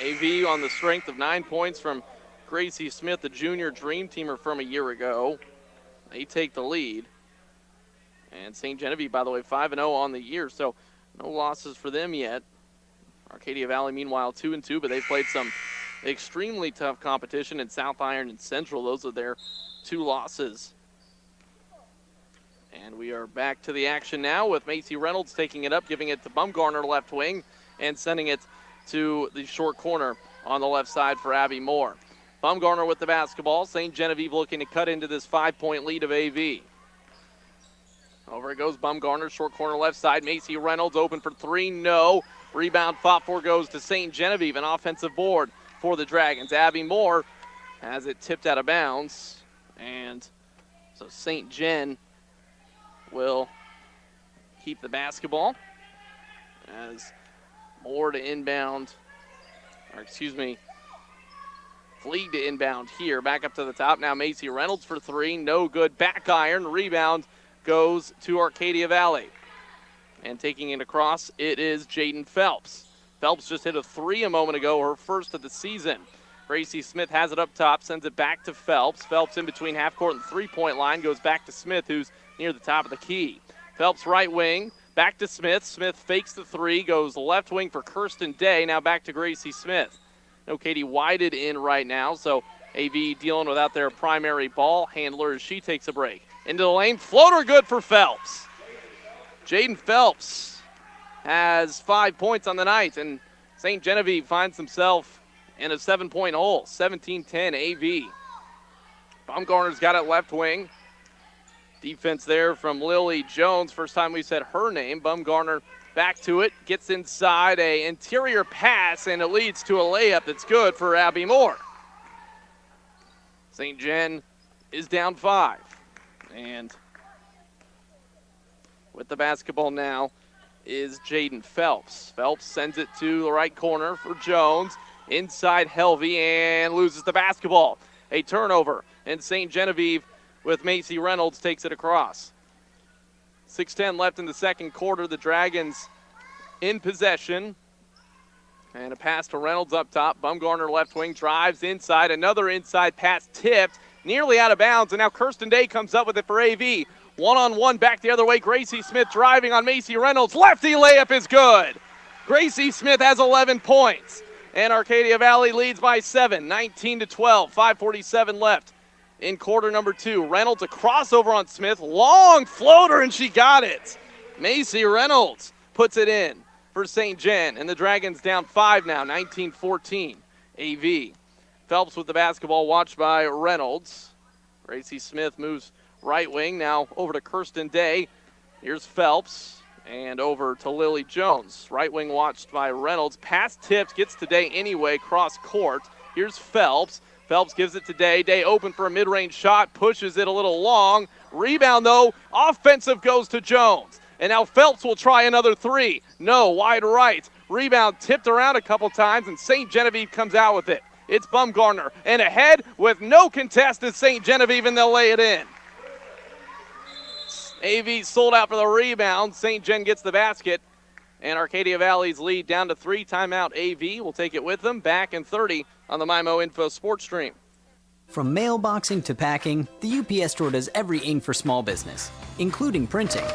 S2: AV on the strength of 9 points from Gracie Smith, the junior Dream Teamer from a year ago. They take the lead. And St. Genevieve, by the way, 5-0 on the year, so no losses for them yet. Arcadia Valley, meanwhile, 2-2, but they've played some extremely tough competition in South Iron and Central. Those are their 2 losses And we are back to the action now with Macy Reynolds taking it up, giving it to Bumgarner left wing, and sending it to the short corner on the left side for Abby Moore. Bumgarner with the basketball. St. Genevieve looking to cut into this 5-point lead of AV. Over it goes Bumgarner, short corner left side. Macy Reynolds open for three, no. Rebound fought for goes to St. Genevieve, an offensive board for the Dragons. Abby Moore has it tipped out of bounds, and so St. Gen will keep the basketball as Moore to inbound, Fleeg to inbound here. Back up to the top now. Macy Reynolds for three. No good. Back iron. Rebound goes to Arcadia Valley. And taking it across, it is Jaden Phelps. Phelps just hit a three a moment ago, her first of the season. Gracie Smith has it up top, sends it back to Phelps. Phelps in between half court and three-point line, goes back to Smith, who's near the top of the key. Phelps right wing, back to Smith. Smith fakes the three, goes left wing for Kirsten Day. Now back to Gracie Smith. No Katie Whited in right now, so AV dealing without their primary ball handler as she takes a break. Into the lane, floater good for Phelps. Jaden Phelps has 5 points on the night, and St. Genevieve finds himself in a 7-point hole, 17-10 AV. Baumgartner's got it left wing. Defense there from Lily Jones. First time we said her name. Baumgartner back to it, gets inside, a interior pass, and it leads to a layup that's good for Abby Moore. St. Gen is down 5. And with the basketball now is Jaden Phelps. Phelps sends it to the right corner for Jones. Inside Helvey and loses the basketball. A turnover, and St. Genevieve with Macy Reynolds takes it across. 6:10 left in the second quarter. The Dragons in possession. And a pass to Reynolds up top. Bumgarner left wing drives inside. Another inside pass tipped, nearly out of bounds. And now Kirsten Day comes up with it for AV. One-on-one back the other way. Gracie Smith driving on Macy Reynolds. Lefty layup is good. Gracie Smith has 11 points. And Arcadia Valley leads by 7, 19-12. 5:47 left in quarter number 2. Reynolds a crossover on Smith. Long floater, and she got it. Macy Reynolds puts it in for St. Gen. And the Dragons down 5 now, 19-14. AV. Phelps with the basketball, watched by Reynolds. Gracie Smith moves right wing, now over to Kirsten Day. Here's Phelps. And over to Lily Jones. Right wing watched by Reynolds. Pass tipped, gets to Day anyway, cross court. Here's Phelps. Phelps gives it to Day. Day open for a mid-range shot, pushes it a little long. Rebound, though, offensive goes to Jones. And now Phelps will try another three. No, wide right. Rebound tipped around a couple times, and St. Genevieve comes out with it. It's Bumgarner. And ahead with no contest is St. Genevieve, and they'll lay it in. AV sold out for the rebound. St. Gen gets the basket. And Arcadia Valley's lead down to 3. Timeout AV will take it with them. Back in 30 on the MyMo Info Sports Stream.
S20: From mailboxing to packing, the UPS Store does everything for small business, including printing.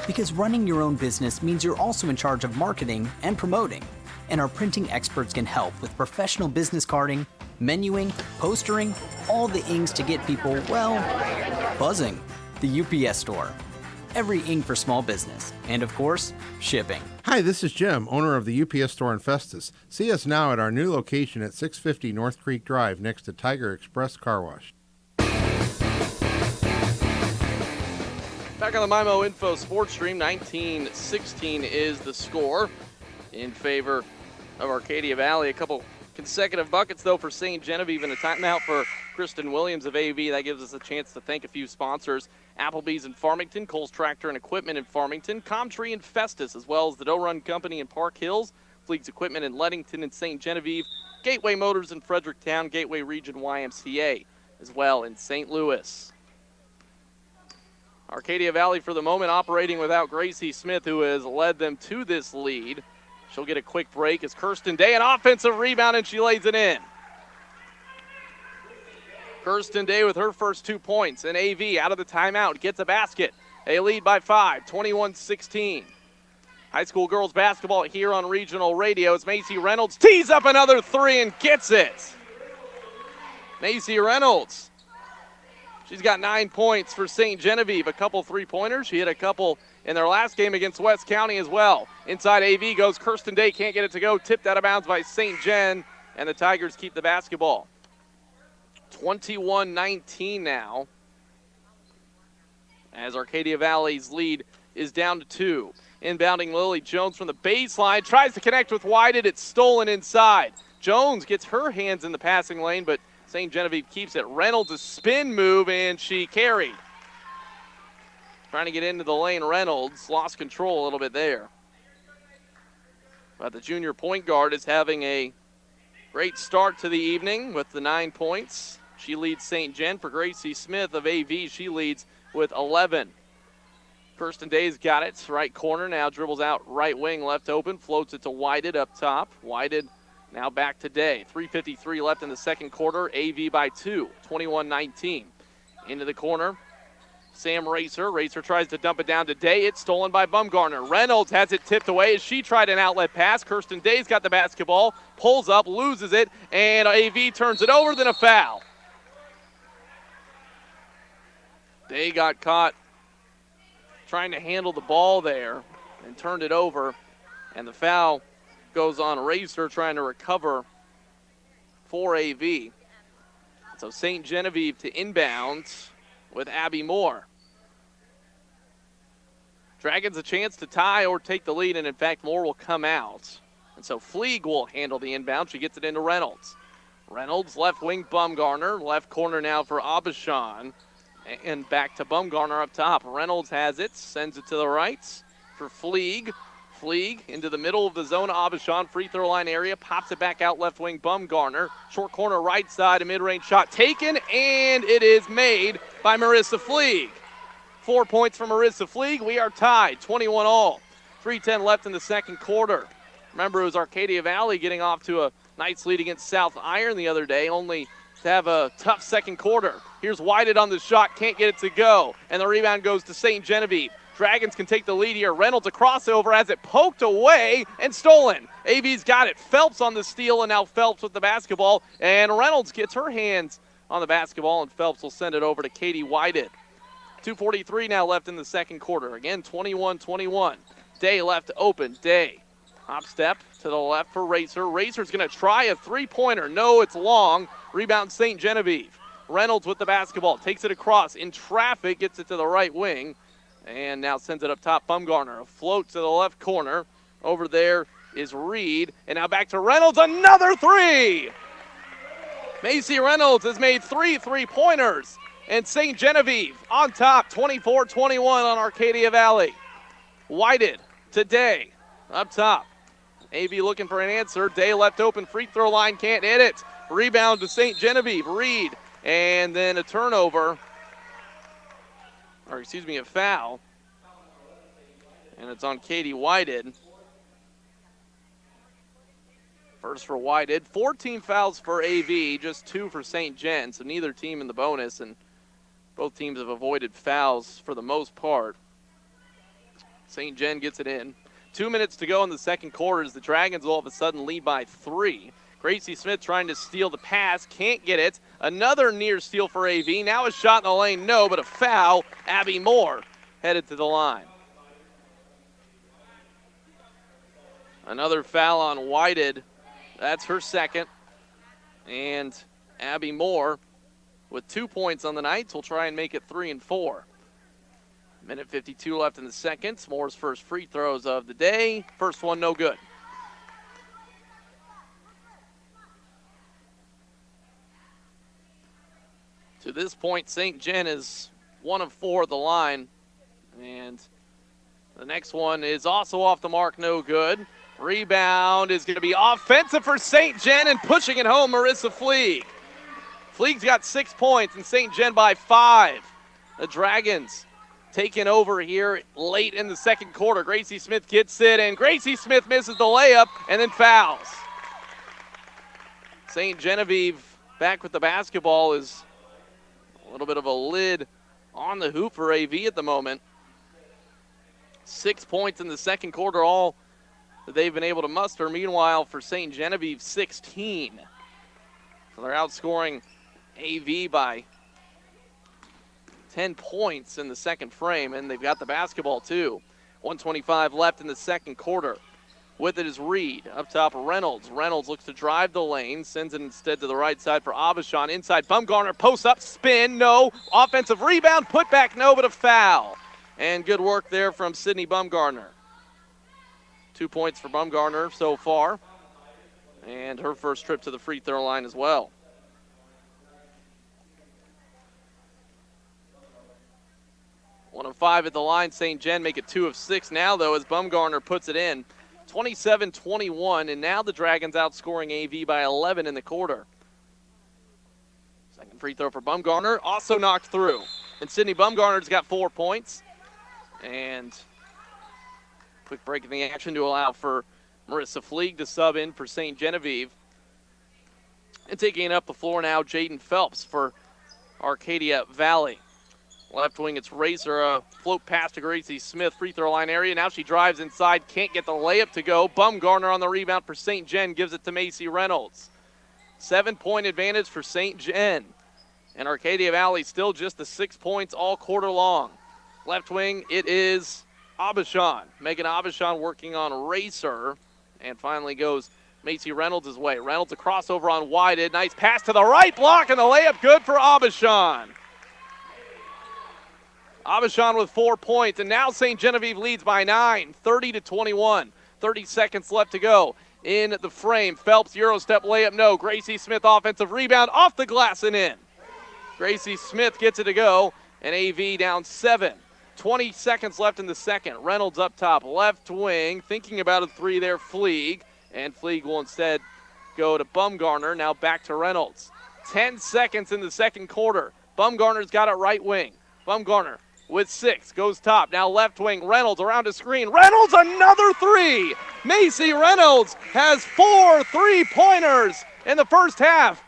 S20: Because running your own business means you're also in charge of marketing and promoting. And our printing experts can help with professional business carding, menuing, postering, all the ings to get people, well, buzzing. The UPS Store. Every ink for small business. And of course, shipping.
S21: Hi, this is Jim, owner of the UPS Store in Festus. See us now at our new location at 650 North Creek Drive next to Tiger Express Car Wash.
S2: Back on the MyMo Info Sports Stream, 19-16 is the score in favor of Arcadia Valley. A couple consecutive buckets, though, for St. Genevieve, and a timeout for Kristen Williams of AV. That gives us a chance to thank a few sponsors. Applebee's in Farmington, Cole's Tractor and Equipment in Farmington, Comtree in Festus, as well as the Doe Run Company in Park Hills, Fleeg's Equipment in Leadington and St. Genevieve, Gateway Motors in Fredericktown, Gateway Region YMCA, as well in St. Louis. Arcadia Valley for the moment operating without Gracie Smith, who has led them to this lead. She'll get a quick break as Kirsten Day, an offensive rebound, and she lays it in. Kirsten Day with her first 2 points, and AV out of the timeout gets a basket. A lead by 5, 21-16. High school girls basketball here on regional radio as Macy Reynolds tees up another three and gets it. Macy Reynolds She's got 9 points for St. Genevieve, a couple three-pointers. She hit a couple in their last game against West County as well. Inside AV goes Kirsten Day, can't get it to go. Tipped out of bounds by St. Gen, and the Tigers keep the basketball. 21-19 now, as Arcadia Valley's lead is down to 2. Inbounding Lily Jones from the baseline, tries to connect with Whited. It's stolen inside. Jones gets her hands in the passing lane, but St. Genevieve keeps it. Reynolds a spin move, and she carried. Trying to get into the lane, Reynolds lost control a little bit there. But the junior point guard is having a great start to the evening with the 9 points. She leads St. Gen. For Gracie Smith of AV, she leads with 11. Kirsten Day's got it. Right corner now, dribbles out right wing, left open, floats it to Whited up top. Whited now back to Day. 3:53 left in the second quarter. AV by 2, 21-19. Into the corner, Sam Racer. Racer tries to dump it down to Day. It's stolen by Bumgarner. Reynolds has it tipped away as she tried an outlet pass. Kirsten Day's got the basketball, pulls up, loses it, and AV turns it over, then a foul. Day got caught trying to handle the ball there and turned it over, and the foul goes on Racer trying to recover for AV. So St. Genevieve to inbound with Abby Moore. Dragons a chance to tie or take the lead, and in fact Moore will come out. And so Fleeg will handle the inbound. She gets it into Reynolds. Reynolds, left wing Bumgarner, left corner now for Abishan. And back to Bumgarner up top. Reynolds has it, sends it to the right for Fleeg. Fleeg into the middle of the zone. Abishan, free throw line area, pops it back out left wing Bumgarner. Short corner right side, a mid-range shot taken, and it is made by Marissa Fleeg. 4 points from Marissa Fleeg. We are tied, 21 all. 3:10 left in the second quarter. Remember, it was Arcadia Valley getting off to a nice lead against South Iron the other day, only to have a tough second quarter. Here's Whited on the shot, can't get it to go, and the rebound goes to St. Genevieve. Dragons can take the lead here. Reynolds a crossover, has it poked away and stolen. AV's got it. Phelps on the steal, and now Phelps with the basketball, and Reynolds gets her hands on the basketball, and Phelps will send it over to Katie Whited. 2:43 now left in the second quarter. Again, 21-21. Day left open. Day. Hop step to the left for Racer. Racer's going to try a three-pointer. No, it's long. Rebound St. Genevieve. Reynolds with the basketball. Takes it across. In traffic, gets it to the right wing. And now sends it up top. Bumgarner. A float to the left corner. Over there is Reed. And now back to Reynolds. Another three! Macy Reynolds has made 3 3-pointers. And St. Genevieve on top, 24-21 on Arcadia Valley. Whited to Day up top. AV looking for an answer. Day left open, free throw line, can't hit it. Rebound to St. Genevieve, Reed, and then a turnover, a foul. And it's on Katie Whited. First for Whited. 14 fouls for AV, just 2 for St. Gen, so neither team in the bonus, and both teams have avoided fouls for the most part. St. Gen gets it in. 2 minutes to go in the second quarter as the Dragons all of a sudden lead by 3. Gracie Smith trying to steal the pass, can't get it. Another near steal for AV. Now a shot in the lane, no, but a foul. Abby Moore headed to the line. Another foul on Whited. That's her second. And Abby Moore with 2 points on the night will try and make it 3 and 4. Minute 52 left in the second. Moore's first free throws of the day. First one, no good. To this point, St. Gen is 1 of 4 at the line. And the next one is also off the mark, no good. Rebound is going to be offensive for St. Gen, and pushing it home, Marissa Fleeg. Fleeg's got 6 points, and St. Gen by 5. The Dragons taken over here late in the second quarter. Gracie Smith gets it, and Gracie Smith misses the layup and then fouls. St. Genevieve back with the basketball is a little bit of a lid on the hoop for AV at the moment. 6 points in the second quarter, all that they've been able to muster. Meanwhile, for St. Genevieve, 16. So they're outscoring AV by 10 points in the second frame, and they've got the basketball too. 1:25 left in the second quarter. With it is Reed. Up top, Reynolds. Reynolds looks to drive the lane, sends it instead to the right side for Abishon. Inside, Bumgarner, post up, spin, no. Offensive rebound, put back, no, but a foul. And good work there from Sydney Bumgarner. 2 points for Bumgarner so far, and her first trip to the free throw line as well. One of 5 at the line. St. Gen make it 2 of 6 now, though, as Bumgarner puts it in. 27-21, and now the Dragons outscoring AV by 11 in the quarter. Second free throw for Bumgarner, also knocked through. And Sydney Bumgarner's got 4 points. And quick break in the action to allow for Marissa Fleeg to sub in for St. Genevieve. And taking it up the floor now, Jaden Phelps for Arcadia Valley. Left wing, it's Razor, a float pass to Gracie Smith, free throw line area. Now she drives inside, can't get the layup to go. Bumgarner on the rebound for St. Gen, gives it to Macy Reynolds. 7-point advantage for St. Gen. And Arcadia Valley still just the 6 points all quarter long. Left wing, it is Abishon. Megan Abishon working on Racer. And finally goes Macy Reynolds' way. Reynolds a crossover on Whited. Nice pass to the right block, and the layup good for Abishon. Abishon with 4 points, and now St. Genevieve leads by 9, 30-21. 30 seconds left to go in the frame. Phelps, Euro-step layup, no. Gracie Smith offensive rebound, off the glass and in. Gracie Smith gets it to go, and AV down 7. 20 seconds left in the second. Reynolds up top, left wing, thinking about a 3 there, Fleeg. And Fleeg will instead go to Bumgarner, now back to Reynolds. 10 seconds in the second quarter. Bumgarner's got it right wing. Bumgarner with 6, goes top, now left wing, Reynolds around a screen, Reynolds another 3! Macy Reynolds has 4 3-pointers in the first half,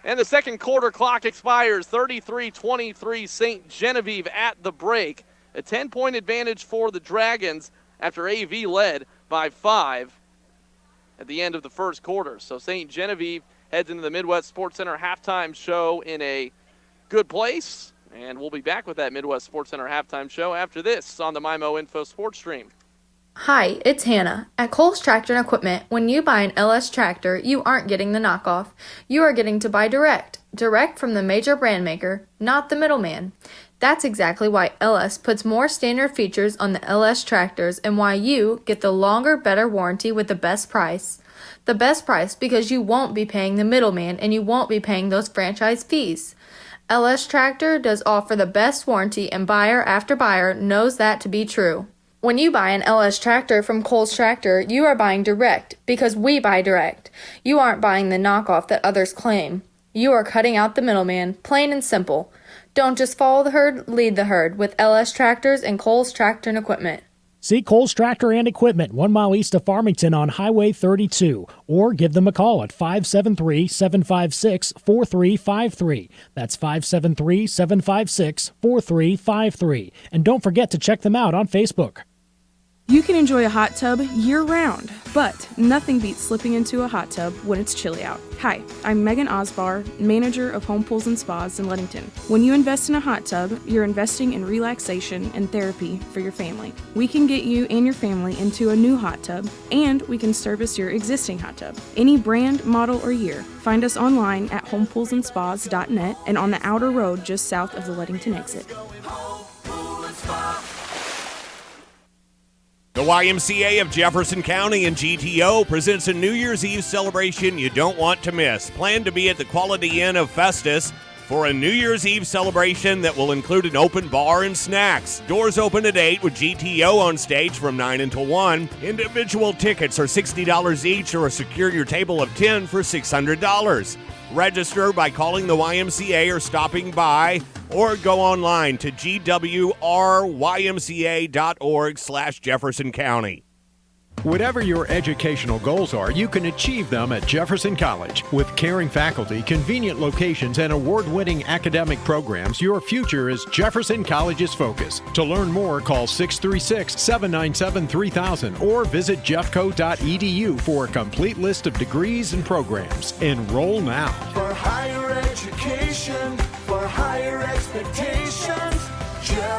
S2: and the second quarter clock expires. 33-23, St. Genevieve at the break. A 10-point advantage for the Dragons after AV led by 5 at the end of the first quarter. So St. Genevieve heads into the Midwest Sports Center halftime show in a good place. And we'll be back with that Midwest Sports Center halftime show after this on the MyMo Info Sports Stream.
S1: Hi, it's Hannah. At Cole's Tractor and Equipment, when you buy an LS tractor, you aren't getting the knockoff. You are getting to buy direct. Direct from the major brand maker, not the middleman. That's exactly why LS puts more standard features on the LS tractors and why you get the longer, better warranty with the best price. The best price because you won't be paying the middleman and you won't be paying those franchise fees. LS Tractor does offer the best warranty, and buyer after buyer knows that to be true. When you buy an LS Tractor from Cole's Tractor, you are buying direct because we buy direct. You aren't buying the knockoff that others claim. You are cutting out the middleman, plain and simple. Don't just follow the herd, lead the herd with LS Tractors and Cole's Tractor and Equipment.
S22: See Cole's Tractor and Equipment 1 mile east of Farmington on Highway 32, or give them a call at 573-756-4353. That's 573-756-4353. And don't forget to check them out on Facebook.
S8: You can enjoy a hot tub year-round, but nothing beats slipping into a hot tub when it's chilly out. Hi, I'm Megan Osbar, manager of Home Pools and Spas in Leadington. When you invest in a hot tub, you're investing in relaxation and therapy for your family. We can get you and your family into a new hot tub, and we can service your existing hot tub. Any brand, model, or year. Find us online at homepoolsandspas.net and on the outer road just south of the Leadington exit.
S23: The YMCA of Jefferson County and GTO presents a New Year's Eve celebration you don't want to miss. Plan to be at the Quality Inn of Festus for a New Year's Eve celebration that will include an open bar and snacks. Doors open at 8 with GTO on stage from 9 until 1. Individual tickets are $60 each, or secure your table of 10 for $600. Register by calling the YMCA or stopping by, or go online to gwrymca.org/Jefferson County.
S24: Whatever your educational goals are, you can achieve them at Jefferson College. With caring faculty, convenient locations, and award-winning academic programs, your future is Jefferson College's focus. To learn more, call 636-797-3000 or visit jeffco.edu for a complete list of degrees and programs. Enroll now.
S25: For higher education, for higher expectations,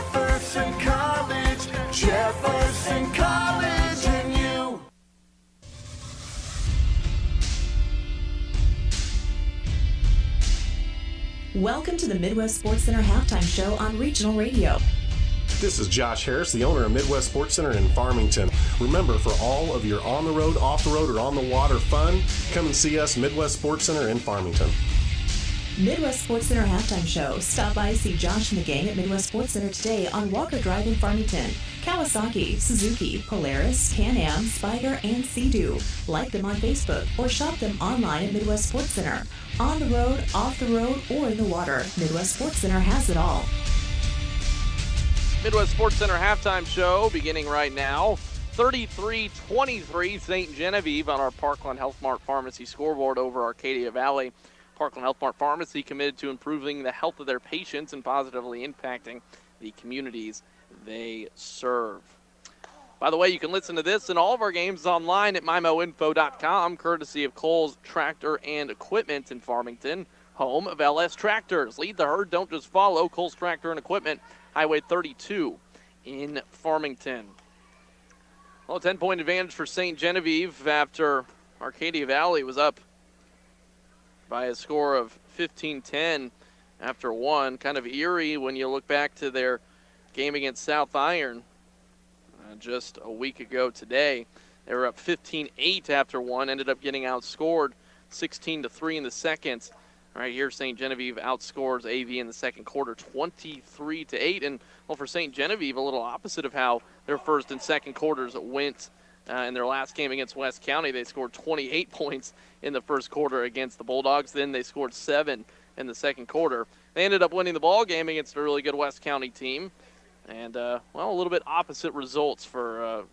S3: Jefferson College, Jefferson College and you.
S5: Welcome to the Midwest Sports Center Halftime Show on Regional Radio.
S6: This is Josh Harris, the owner of Midwest Sports Center in Farmington. Remember, for all of your on-the-road, off-the-road, or on-the-water fun, come and see us, Midwest Sports Center in Farmington.
S5: Midwest Sports Center Halftime Show. Stop by, see Josh and the gang at Midwest Sports Center today on Walker Drive in Farmington. Kawasaki, Suzuki, Polaris, Can-Am, Spiker, and Sea-Doo. Like them on Facebook or shop them online at Midwest Sports Center. On the road, off the road, or in the water, Midwest Sports Center has it all.
S2: Midwest Sports Center halftime show beginning right now. 33-23 St. Genevieve on our Parkland Health Mart Pharmacy scoreboard over Arcadia Valley. Parkland Health Mart Pharmacy committed to improving the health of their patients and positively impacting the communities they serve. By the way, you can listen to this and all of our games online at mymoinfo.com, courtesy of Cole's Tractor and Equipment in Farmington, home of LS Tractors. Lead the herd, don't just follow. Cole's Tractor and Equipment, Highway 32 in Farmington. Well, a 10-point advantage for St. Genevieve after Arcadia Valley was up by a score of 15-10 after one. Kind of eerie when you look back to their game against South Iron just a week ago today. They were up 15-8 after one, ended up getting outscored 16-3 in the second. Right here, St. Genevieve outscores AV in the second quarter 23-8. And, well, for St. Genevieve, a little opposite of how their first and second quarters went in their last game against West County. They scored 28 points in the first quarter against the Bulldogs. Then they scored 7 in the second quarter. They ended up winning the ball game against a really good West County team. And, well, a little bit opposite results for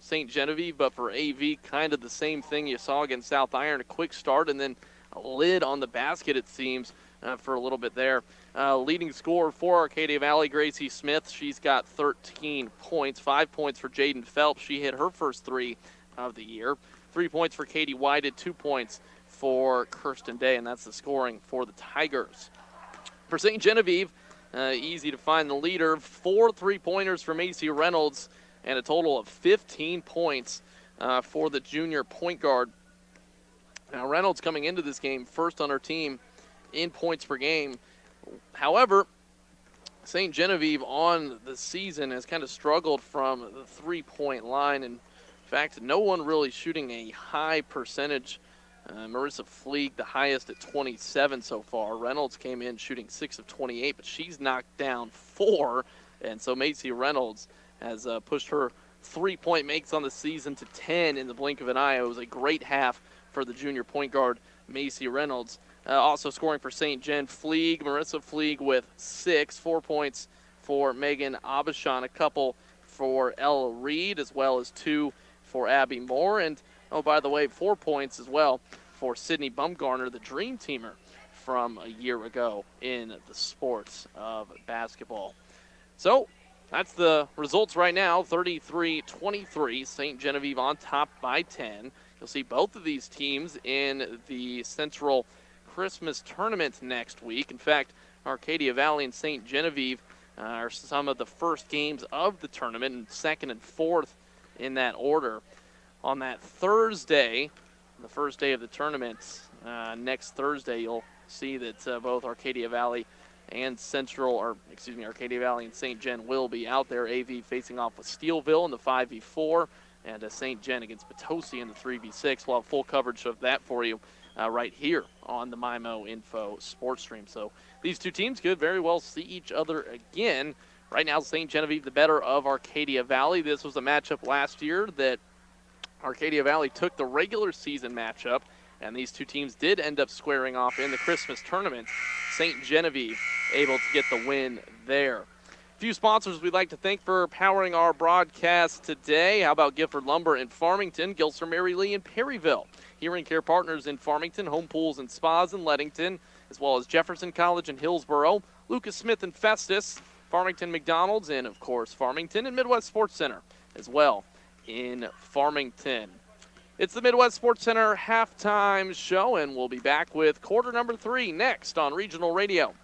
S2: St. Genevieve, but for AV, kind of the same thing you saw against South Iron. A quick start and then a lid on the basket, it seems, for a little bit there. Leading scorer for Arcadia Valley, Gracie Smith. She's got 13 points, 5 points for Jaden Phelps. She hit her first three of the year. 3 points for Katie Whited, 2 points for Kirsten Day, and that's the scoring for the Tigers. For St. Genevieve, easy to find the leader. 4 3-pointers for Macy Reynolds and a total of 15 points for the junior point guard. Now, Reynolds coming into this game first on her team in points per game. However, St. Genevieve on the season has kind of struggled from the three-point line. In fact, no one really shooting a high percentage. Marissa Fleeg, the highest at 27 so far. Reynolds came in shooting 6 of 28, but she's knocked down 4. And so Macy Reynolds has pushed her three-point makes on the season to 10 in the blink of an eye. It was a great half for the junior point guard, Macy Reynolds. Also scoring for St. Gen, Marissa Fleeg with 6, 4 points for Megan Abishon, a couple for Ella Reed, as well as 2 for Abby Moore. And, oh, by the way, 4 points as well for Sydney Bumgarner, the Dream Teamer from a year ago in the sports of basketball. So that's the results right now, 33-23, St. Genevieve on top by 10. You'll see both of these teams in the Central Christmas Tournament next week. In fact, Arcadia Valley and St. Genevieve are some of the first games of the tournament, and second and fourth in that order. On that Thursday, the first day of the tournament, next Thursday, you'll see that both Arcadia Valley and Arcadia Valley and St. Gen will be out there. AV facing off with Steelville in the 5v4. And St. Gen against Potosi in the 3v6. We'll have full coverage of that for you right here on the MyMo Info Sports Stream. So these two teams could very well see each other again. Right now, St. Genevieve the better of Arcadia Valley. This was a matchup last year that Arcadia Valley took the regular season matchup, and these two teams did end up squaring off in the Christmas tournament. St. Genevieve able to get the win there. Few sponsors we'd like to thank for powering our broadcast today. How about Gifford Lumber in Farmington, Gilser, Mary Lee in Perryville, Hearing Care Partners in Farmington, Home Pools and Spas in Leadington, as well as Jefferson College in Hillsboro, Lucas Smith in Festus, Farmington McDonald's, and of course Farmington, and Midwest Sports Center as well in Farmington. It's the Midwest Sports Center halftime show, and we'll be back with quarter number 3 next on Regional Radio.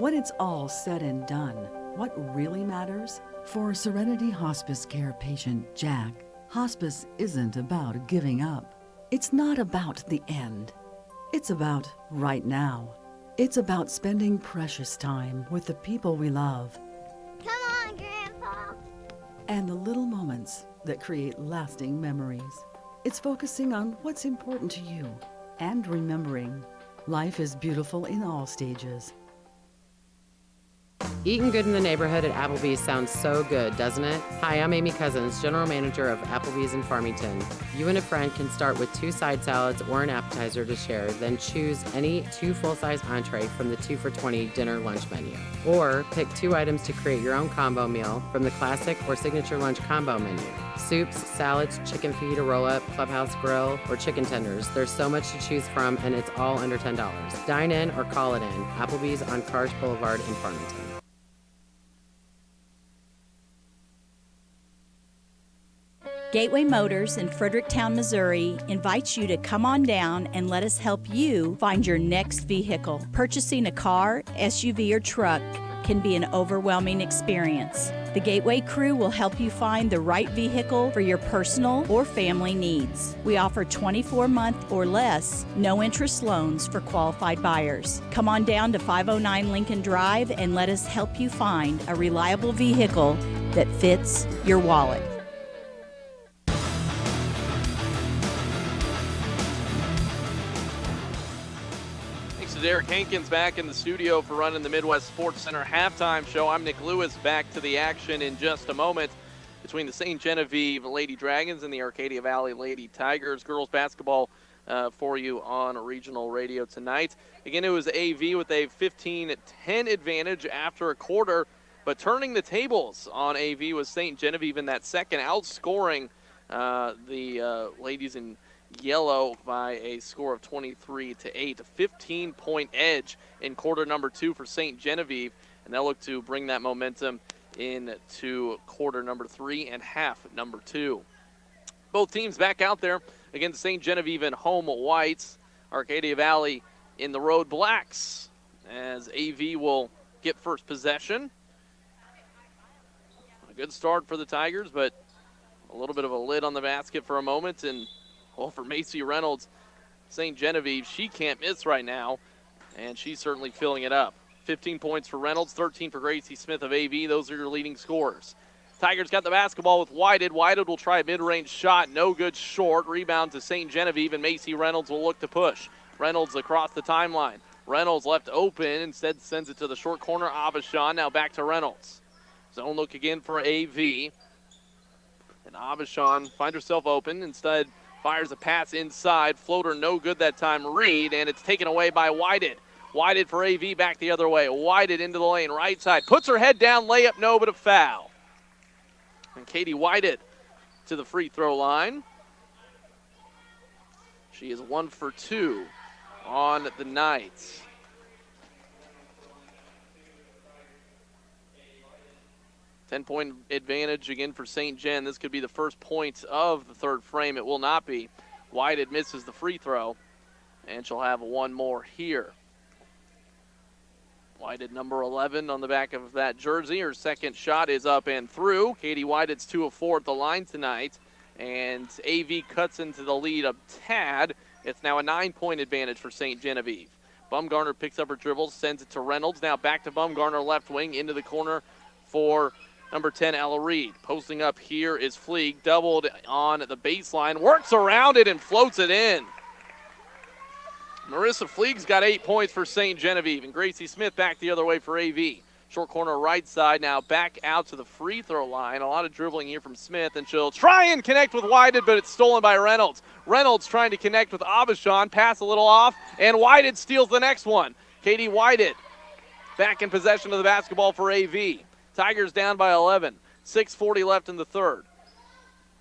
S7: When it's all said and done,
S4: what really matters? For Serenity Hospice Care patient Jack, hospice isn't about giving up. It's not about the end. It's about right now. It's about spending precious time with the people we love.
S18: Come on, Grandpa.
S4: And the little moments that create lasting memories. It's focusing on what's important to you and remembering life is beautiful in all stages.
S7: Eating good in the neighborhood at Applebee's sounds so good, doesn't it? Hi, I'm Amy Cousins, General Manager of Applebee's in Farmington. You and a friend can start with 2 side salads or an appetizer to share, then choose any 2 full-size entree from the 2 for $20 dinner lunch menu. Or pick 2 items to create your own combo meal from the classic or signature lunch combo menu. Soups, salads, chicken feet, a roll-up, clubhouse grill, or chicken tenders. There's so much to choose from, and it's all under $10. Dine in or call it in. Applebee's on Cars Boulevard in Farmington.
S9: Gateway Motors in Fredericktown, Missouri invites you to come on down and let us help you find your next vehicle. Purchasing a car, SUV, or truck can be an overwhelming experience. The Gateway crew will help you find the right vehicle for your personal or family needs. We offer 24-month or less, no-interest loans for qualified buyers. Come on down to 509 Lincoln Drive and let us help you find a reliable vehicle that fits your wallet.
S2: Derek Hankins back in the studio for running the Midwest Sports Center halftime show. I'm Nick Lewis, back to the action in just a moment between the St. Genevieve Lady Dragons and the Arcadia Valley Lady Tigers. Girls basketball for you on regional radio tonight. Again, it was AV with a 15-10 advantage after a quarter, but turning the tables on AV was St. Genevieve in that second, outscoring the ladies in yellow by a score of 23-8, a 15-point edge in quarter number 2 for St. Genevieve, and they'll look to bring that momentum into quarter number 3 and half number 2. Both teams back out there against St. Genevieve in home whites, Arcadia Valley in the road blacks, as AV will get first possession. A good start for the Tigers, but a little bit of a lid on the basket for a moment, and well, for Macy Reynolds, St. Genevieve, she can't miss right now, and she's certainly filling it up. 15 points for Reynolds, 13 for Gracie Smith of AV. Those are your leading scorers. Tigers got the basketball with Whited. Whited will try a mid-range shot. No good, short. Rebound to St. Genevieve, and Macy Reynolds will look to push. Reynolds across the timeline. Reynolds left open, instead sends it to the short corner. Avishon now back to Reynolds. Zone look again for AV. And Avishon finds herself open. Instead, fires a pass inside. Floater no good that time. Reed, and it's taken away by Whited. Whited for AV back the other way. Whited into the lane, right side. Puts her head down, layup no, but a foul. And Katie Whited to the free throw line. She is 1 for 2 on the night. Ten-point advantage again for St. Gen. This could be the first point of the third frame. It will not be. Whited misses the free throw, and she'll have one more here. Whited number 11 on the back of that jersey. Her second shot is up and through. Katie Whited's 2 of 4 at the line tonight, and AV cuts into the lead a tad. It's now a 9-point advantage for St. Genevieve. Bumgarner picks up her dribble, sends it to Reynolds. Now back to Bumgarner, left wing, into the corner for number 10, Ella Reed. Posting up here is Fleeg, doubled on the baseline, works around it and floats it in. Marissa Fleeg's got 8 points for St. Genevieve, and Gracie Smith back the other way for AV. Short corner right side, now back out to the free throw line. A lot of dribbling here from Smith, and she'll try and connect with Whited, but it's stolen by Reynolds. Reynolds trying to connect with Avishon, pass a little off, and Whited steals the next one. Katie Whited back in possession of the basketball for AV. Tigers down by 11. 6:40 left in the third.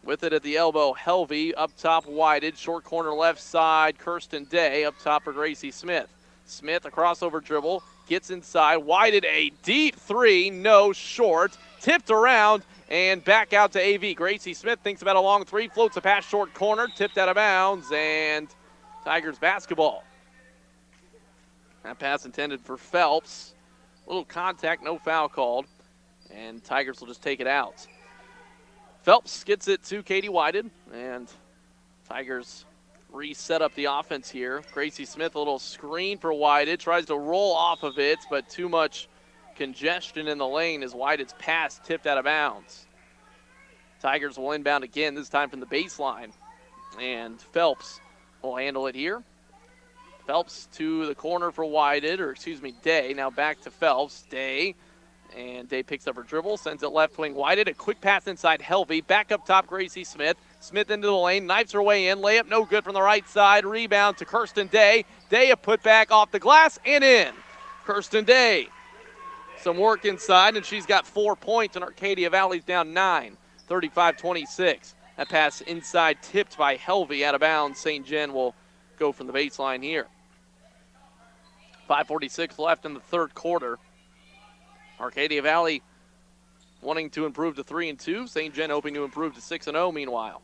S2: With it at the elbow, Helvey. Up top, Whited. Short corner left side, Kirsten Day. Up top for Gracie Smith. Smith, a crossover dribble. Gets inside. Whited, a deep three. No, short. Tipped around and back out to AV. Gracie Smith thinks about a long three. Floats a pass short corner. Tipped out of bounds. And Tigers basketball. That pass intended for Phelps. Little contact, no foul called. and Tigers will just take it out. Phelps gets it to Katie Whited, and Tigers reset up the offense here. Gracie Smith, a little screen for Whited, tries to roll off of it, but too much congestion in the lane as Whited's pass tipped out of bounds. Tigers will inbound again, this time from the baseline, and Phelps will handle it here. Phelps to the corner for Whited, or excuse me, Day. Now back to Phelps. Day. And Day picks up her dribble, sends it left wing Whited. A quick pass inside Helvey. Back up top, Gracie Smith. Smith into the lane, knifes her way in. Layup no good from the right side. Rebound to Kirsten Day. Day a putback off the glass and in. Kirsten Day. Some work inside, and she's got 4 points, and Arcadia Valley's down 9, 35-26. That pass inside tipped by Helvey out of bounds. St. Gen will go from the baseline here. 5:46 left in the third quarter. Arcadia Valley wanting to improve to 3-2. St. Gen hoping to improve to 6-0 meanwhile.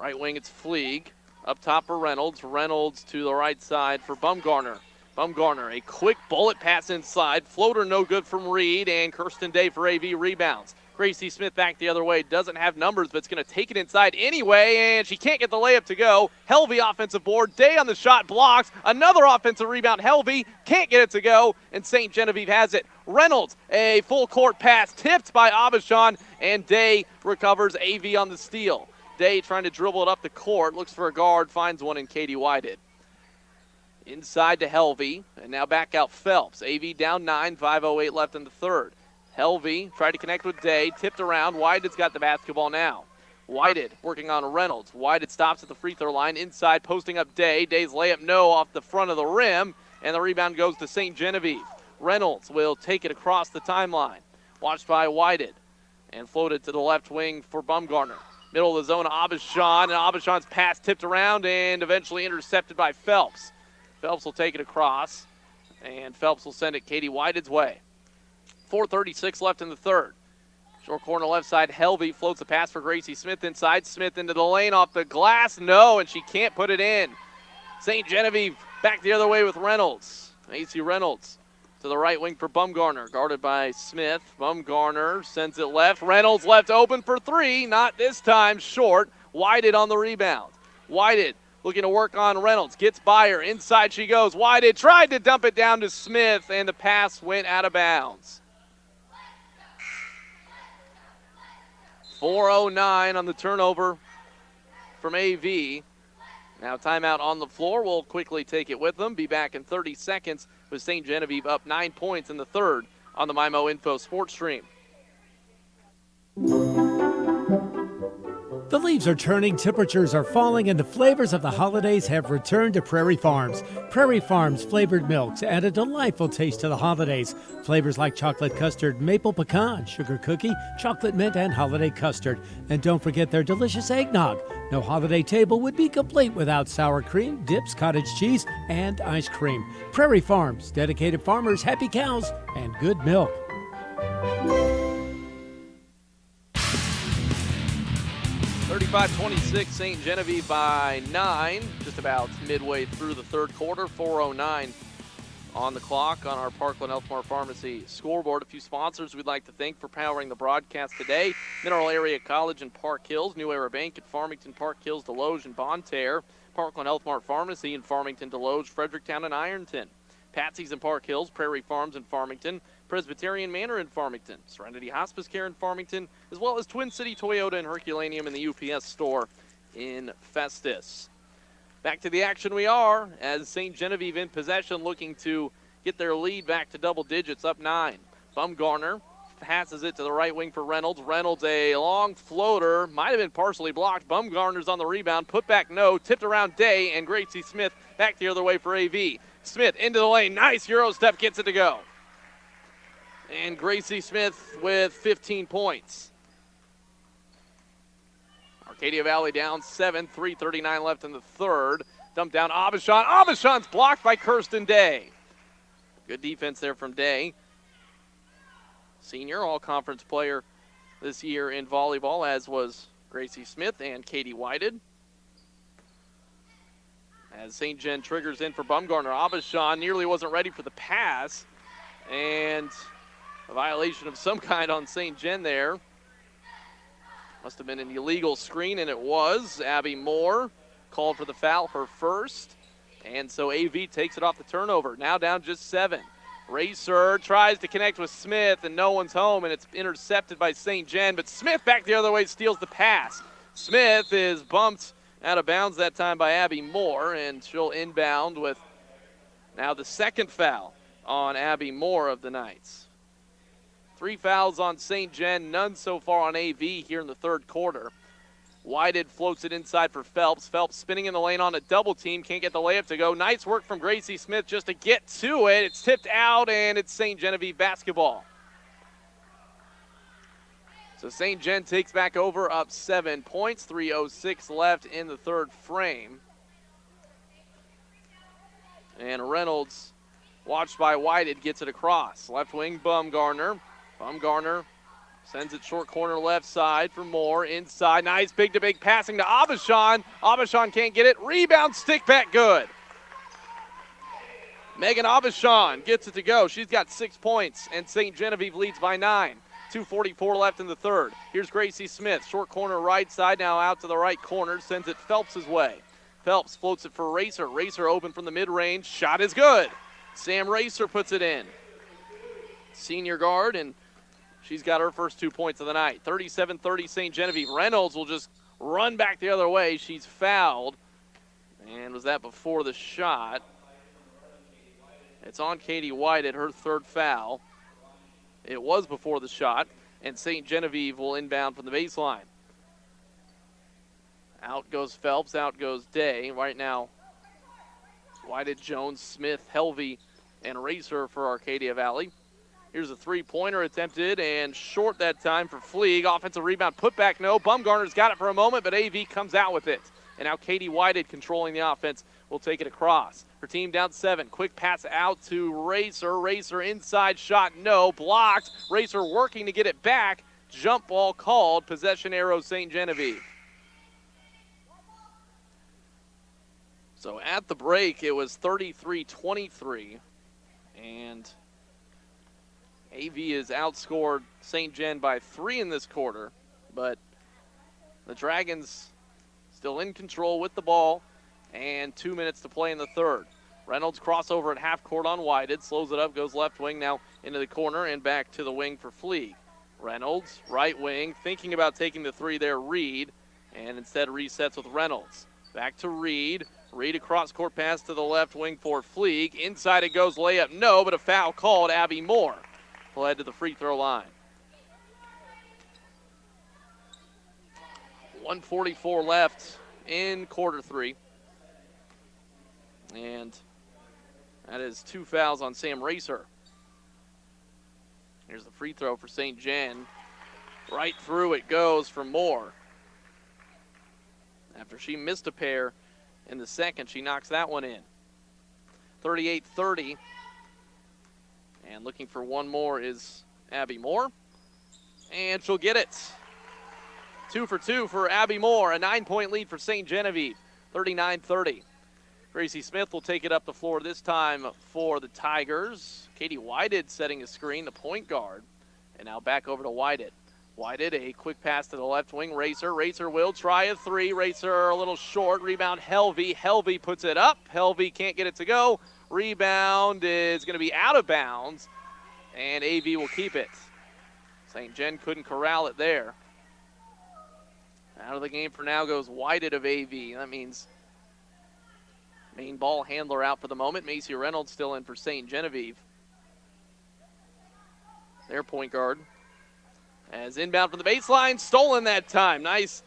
S2: Right wing, it's Fleeg. Up top for Reynolds. Reynolds to the right side for Bumgarner. Bumgarner, a quick bullet pass inside. Floater no good from Reed, and Kirsten Day for AV rebounds. Gracie Smith back the other way. Doesn't have numbers, but it's going to take it inside anyway, and she can't get the layup to go. Helvey offensive board. Day on the shot, blocks. Another offensive rebound. Helvey can't get it to go, and St. Genevieve has it. Reynolds, a full court pass tipped by Abishon, and Day recovers. AV on the steal. Day trying to dribble it up the court. Looks for a guard, finds one in Katie Whited. Inside to Helvey, and now back out Phelps. AV down 9, 5:08 left in the third. Helvey tried to connect with Day, tipped around. Whited's got the basketball now. Whited working on Reynolds. Whited stops at the free throw line. Inside, posting up Day. Day's layup no off the front of the rim, and the rebound goes to St. Genevieve. Reynolds will take it across the timeline. Watched by Whited, and floated to the left wing for Bumgarner. Middle of the zone, Abishon, and Abishon's pass tipped around and eventually intercepted by Phelps. Phelps will take it across, and Phelps will send it Katie Whited's way. 4:36 left in the third. Short corner left side, Helvey floats a pass for Gracie Smith inside. Smith into the lane off the glass. No, and she can't put it in. St. Genevieve back the other way with Reynolds. AC Reynolds to the right wing for Bumgarner, guarded by Smith. Bumgarner sends it left. Reynolds left open for three. Not this time, short. Whited on the rebound. Whited looking to work on Reynolds. Gets by her. Inside she goes. Whited tried to dump it down to Smith, and the pass went out of bounds. 4:09 on the turnover from AV. Now timeout on the floor. We'll quickly take it with them. Be back in 30 seconds with St. Genevieve up 9 points in the third on the MyMo Info Sports Stream.
S22: The leaves are turning, temperatures are falling, and the flavors of the holidays have returned to Prairie Farms. Prairie Farms flavored milks add a delightful taste to the holidays. Flavors like chocolate custard, maple pecan, sugar cookie, chocolate mint, and holiday custard. And don't forget their delicious eggnog. No holiday table would be complete without sour cream, dips, cottage cheese, and ice cream. Prairie Farms, dedicated farmers, happy cows, and good milk.
S2: 35-26, St. Genevieve by 9, just about midway through the third quarter. 4:09 on the clock on our Parkland Health Mart Pharmacy scoreboard. A few sponsors we'd like to thank for powering the broadcast today. Mineral Area College in Park Hills, New Era Bank at Farmington, Park Hills, Deloge, and Bonne Terre. Parkland Health Mart Pharmacy in Farmington, Deloge, Fredericktown, and Ironton. Patsy's in Park Hills, Prairie Farms in Farmington, Presbyterian Manor in Farmington, Serenity Hospice Care in Farmington, as well as Twin City Toyota and Herculaneum in the UPS store in Festus. Back to the action we are, as St. Genevieve in possession, looking to get their lead back to double digits, up 9. Bumgarner passes it to the right wing for Reynolds. Reynolds, a long floater, might have been partially blocked. Bumgarner's on the rebound, put back no, tipped around Day, and Gracie Smith back the other way for AV. Smith into the lane, nice Euro step, gets it to go. And Gracie Smith with 15 points. Arcadia Valley down 7, 3:39 left in the third. Dumped down Abishon. Abishon's blocked by Kirsten Day. Good defense there from Day. Senior all-conference player this year in volleyball, as was Gracie Smith and Katie Whited. As St. Gen triggers in for Bumgarner, Abishon nearly wasn't ready for the pass. And a violation of some kind on St. Gen there. Must have been an illegal screen, and it was. Abby Moore called for the foul, her first. And so AV takes it off the turnover. Now down just 7. Racer tries to connect with Smith, and no one's home, and it's intercepted by St. Gen. But Smith back the other way steals the pass. Smith is bumped out of bounds that time by Abby Moore, and she'll inbound with now the second foul on Abby Moore of the Knights. 3 fouls on St. Gen, none so far on AV here in the third quarter. Whited floats it inside for Phelps. Phelps spinning in the lane on a double team. Can't get the layup to go. Nice work from Gracie Smith just to get to it. It's tipped out, and it's St. Genevieve basketball. So St. Gen takes back over, up 7 points. 3:06 left in the third frame. And Reynolds, watched by Whited, gets it across. Left wing Bumgarner. Bumgarner sends it short corner left side for Moore. Inside, nice big-to-big passing to Abishan. Abishan can't get it. Rebound, stick back, good. Megan Abishan gets it to go. She's got 6 points, and St. Genevieve leads by 9. 2:44 left in the third. Here's Gracie Smith, short corner right side, now out to the right corner, sends it Phelps' way. Phelps floats it for Racer. Racer open from the mid-range. Shot is good. Sam Racer puts it in. Senior guard, and she's got her first 2 points of the night. 37-30 St. Genevieve. Reynolds will just run back the other way. She's fouled. And was that before the shot? It's on Katie White at her third foul. It was before the shot. And St. Genevieve will inbound from the baseline. Out goes Phelps, out goes Day. Right now, Whited, Jones, Smith, Helvey, and Racer for Arcadia Valley. Here's a three-pointer attempted and short that time for Fleeg. Offensive rebound, put back, no. Bumgarner's got it for a moment, but AV comes out with it. And now Katie Whited, controlling the offense, will take it across. Her team down 7. Quick pass out to Racer. Racer inside shot, no. Blocked. Racer working to get it back. Jump ball called. Possession arrow St. Genevieve. So at the break, it was 33-23. And AV has outscored St. Gen by 3 in this quarter, but the Dragons still in control with the ball, and 2 minutes to play in the third. Reynolds crossover at half court on Whited, slows it up, goes left wing now into the corner and back to the wing for Fleeg. Reynolds, right wing, thinking about taking the three there, Reed, and instead resets with Reynolds. Back to Reed. Reed across court pass to the left wing for Fleeg. Inside it goes, layup, no, but a foul called. Abby Moore will head to the free throw line. 1:44 left in quarter 3. And that is 2 fouls on Sam Racer. Here's the free throw for St. Gen. Right through it goes for Moore. After she missed a pair in the second, she knocks that one in. 38-30. And looking for one more is Abby Moore. And she'll get it. 2 for 2 for Abby Moore. A 9-point lead for St. Genevieve. 39-30. Gracie Smith will take it up the floor this time for the Tigers. Katie Whited setting a screen, the point guard. And now back over to Whited. Whited, a quick pass to the left wing. Racer. Racer will try a three. Racer a little short. Rebound Helvey. Helvey puts it up. Helvey can't get it to go. Rebound is going to be out of bounds. And AV will keep it. St. Gen couldn't corral it there. Out of the game for now goes Whited of AV. That means main ball handler out for the moment. Macy Reynolds still in for St. Genevieve. Their point guard. As inbound from the baseline, stolen that time. Nice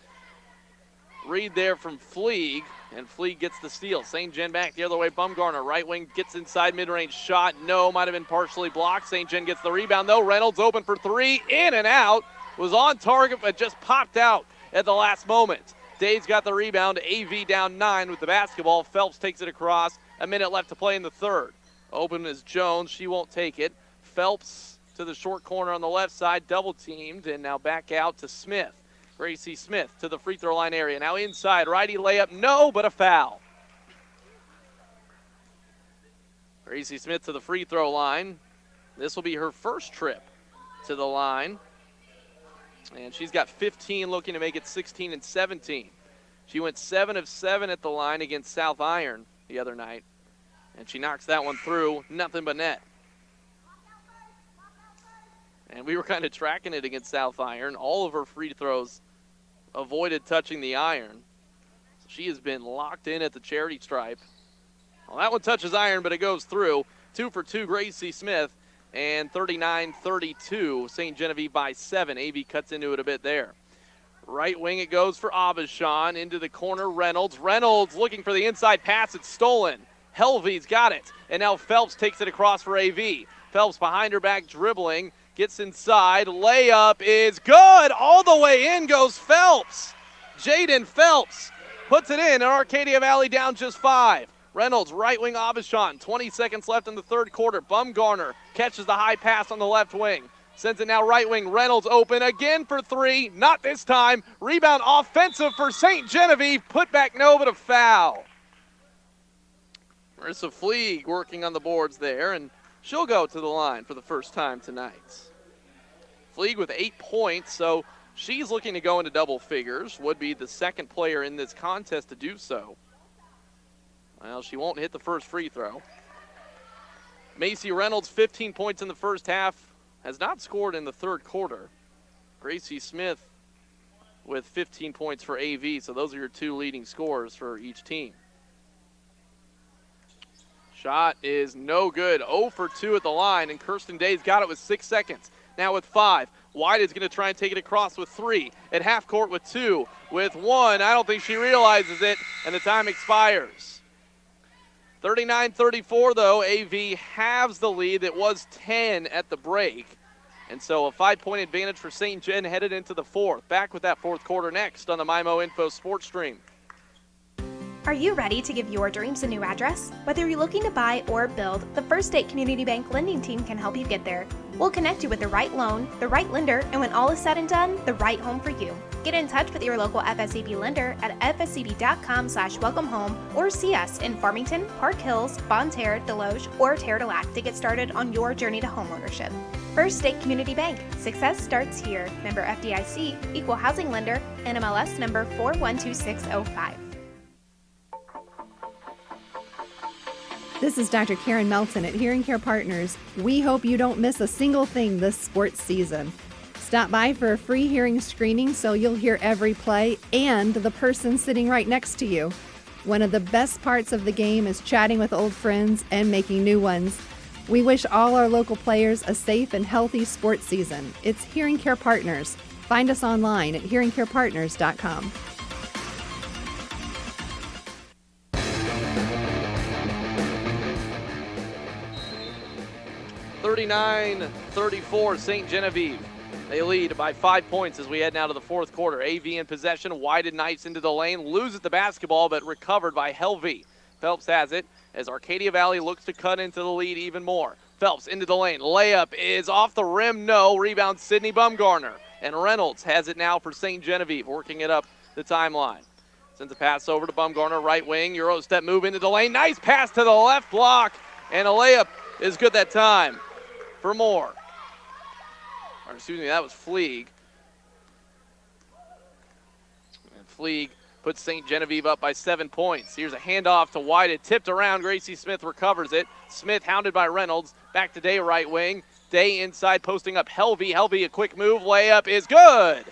S2: read there from Fleeg, and Fleeg gets the steal. St. Gen back the other way. Bumgarner, right wing, gets inside mid-range shot. No, might have been partially blocked. St. Gen gets the rebound, though. Reynolds open for 3, in and out. Was on target, but just popped out at the last moment. Day's got the rebound. AV down 9 with the basketball. Phelps takes it across. A minute left to play in the third. Open is Jones. She won't take it. Phelps to the short corner on the left side, double teamed, and now back out to Smith. Gracie Smith to the free throw line area. Now inside, righty layup, no, but a foul. Gracie Smith to the free throw line. This will be her first trip to the line. And she's got 15, looking to make it 16 and 17. She went 7 of 7 at the line against South Iron the other night. And she knocks that one through, nothing but net. And we were kind of tracking it against South Iron. All of her free throws avoided touching the iron. So she has been locked in at the charity stripe. Well, that one touches iron, but it goes through. 2 for 2, Gracie Smith. And 39-32, St. Genevieve by 7. AV cuts into it a bit there. Right wing it goes for Abishan. Into the corner, Reynolds. Reynolds looking for the inside pass. It's stolen. Helvey's got it. And now Phelps takes it across for AV. Phelps behind her back dribbling. Gets inside. Layup is good. All the way in goes Phelps. Jaden Phelps puts it in. And Arcadia Valley down just 5. Reynolds, right wing Abishan. 20 seconds left in the third quarter. Bumgarner catches the high pass on the left wing. Sends it now right wing. Reynolds open again for 3. Not this time. Rebound offensive for St. Genevieve. Put back no, but a foul. Marissa Fleeg working on the boards there, and she'll go to the line for the first time tonight. Fleeg with 8 points, so she's looking to go into double figures. Would be the second player in this contest to do so. Well, she won't hit the first free throw. Macy Reynolds, 15 points in the first half, has not scored in the third quarter. Gracie Smith with 15 points for AV, so those are your 2 leading scorers for each team. Shot is no good. 0 for 2 at the line, and Kirsten Day's got it with 6 seconds. Now with 5. White is going to try and take it across with 3. At half court with 2. With 1, I don't think she realizes it, and the time expires. 39-34, though. AV halves the lead. It was 10 at the break. And so a 5-point advantage for St. Gen headed into the fourth. Back with that fourth quarter next on the MyMo Info Sports Stream.
S10: Are you ready to give your dreams a new address? Whether you're looking to buy or build, the First State Community Bank lending team can help you get there. We'll connect you with the right loan, the right lender, and when all is said and done, the right home for you. Get in touch with your local FSCB lender at fscb.com/welcomehome or see us in Farmington, Park Hills, Bonne Terre, Deloge, or Terre de Lac to get started on your journey to homeownership. First State Community Bank. Success starts here. Member FDIC, Equal Housing Lender, NMLS number 412605.
S11: This is Dr. Karen Melton at Hearing Care Partners. We hope you don't miss a single thing this sports season. Stop by for a free hearing screening so you'll hear every play and the person sitting right next to you. One of the best parts of the game is chatting with old friends and making new ones. We wish all our local players a safe and healthy sports season. It's Hearing Care Partners. Find us online at hearingcarepartners.com.
S2: 39-34, St. Genevieve. They lead by 5 points as we head now to the fourth quarter. AV in possession, Whited Knights into the lane, loses the basketball, but recovered by Helvey. Phelps has it as Arcadia Valley looks to cut into the lead even more. Phelps into the lane, layup is off the rim, no. Rebound Sydney Bumgarner. And Reynolds has it now for St. Genevieve, working it up the timeline. Sends a pass over to Bumgarner, right wing, Euro step move into the lane. Nice pass to the left block, and a layup is good that time for Moore. Or excuse me, that was Fleeg. And Fleeg puts St. Genevieve up by 7 points. Here's a handoff to Whited, tipped around. Gracie Smith recovers it. Smith hounded by Reynolds. Back to Day, right wing. Day inside, posting up Helvey. Helvey, a quick move. Layup is good.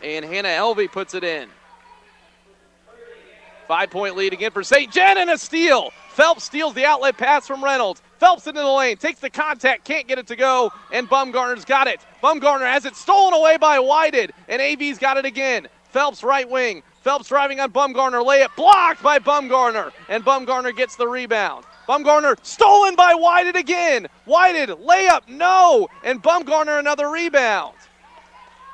S2: And Hannah Helvey puts it in. 5-point lead again for St. Gen, and a steal. Phelps steals the outlet pass from Reynolds. Phelps into the lane, takes the contact, can't get it to go, and Bumgarner's got it. Bumgarner has it stolen away by Whited, and AV's got it again. Phelps right wing. Phelps driving on Bumgarner. Layup blocked by Bumgarner, and Bumgarner gets the rebound. Bumgarner stolen by Whited again. Whited, layup, no, and Bumgarner another rebound.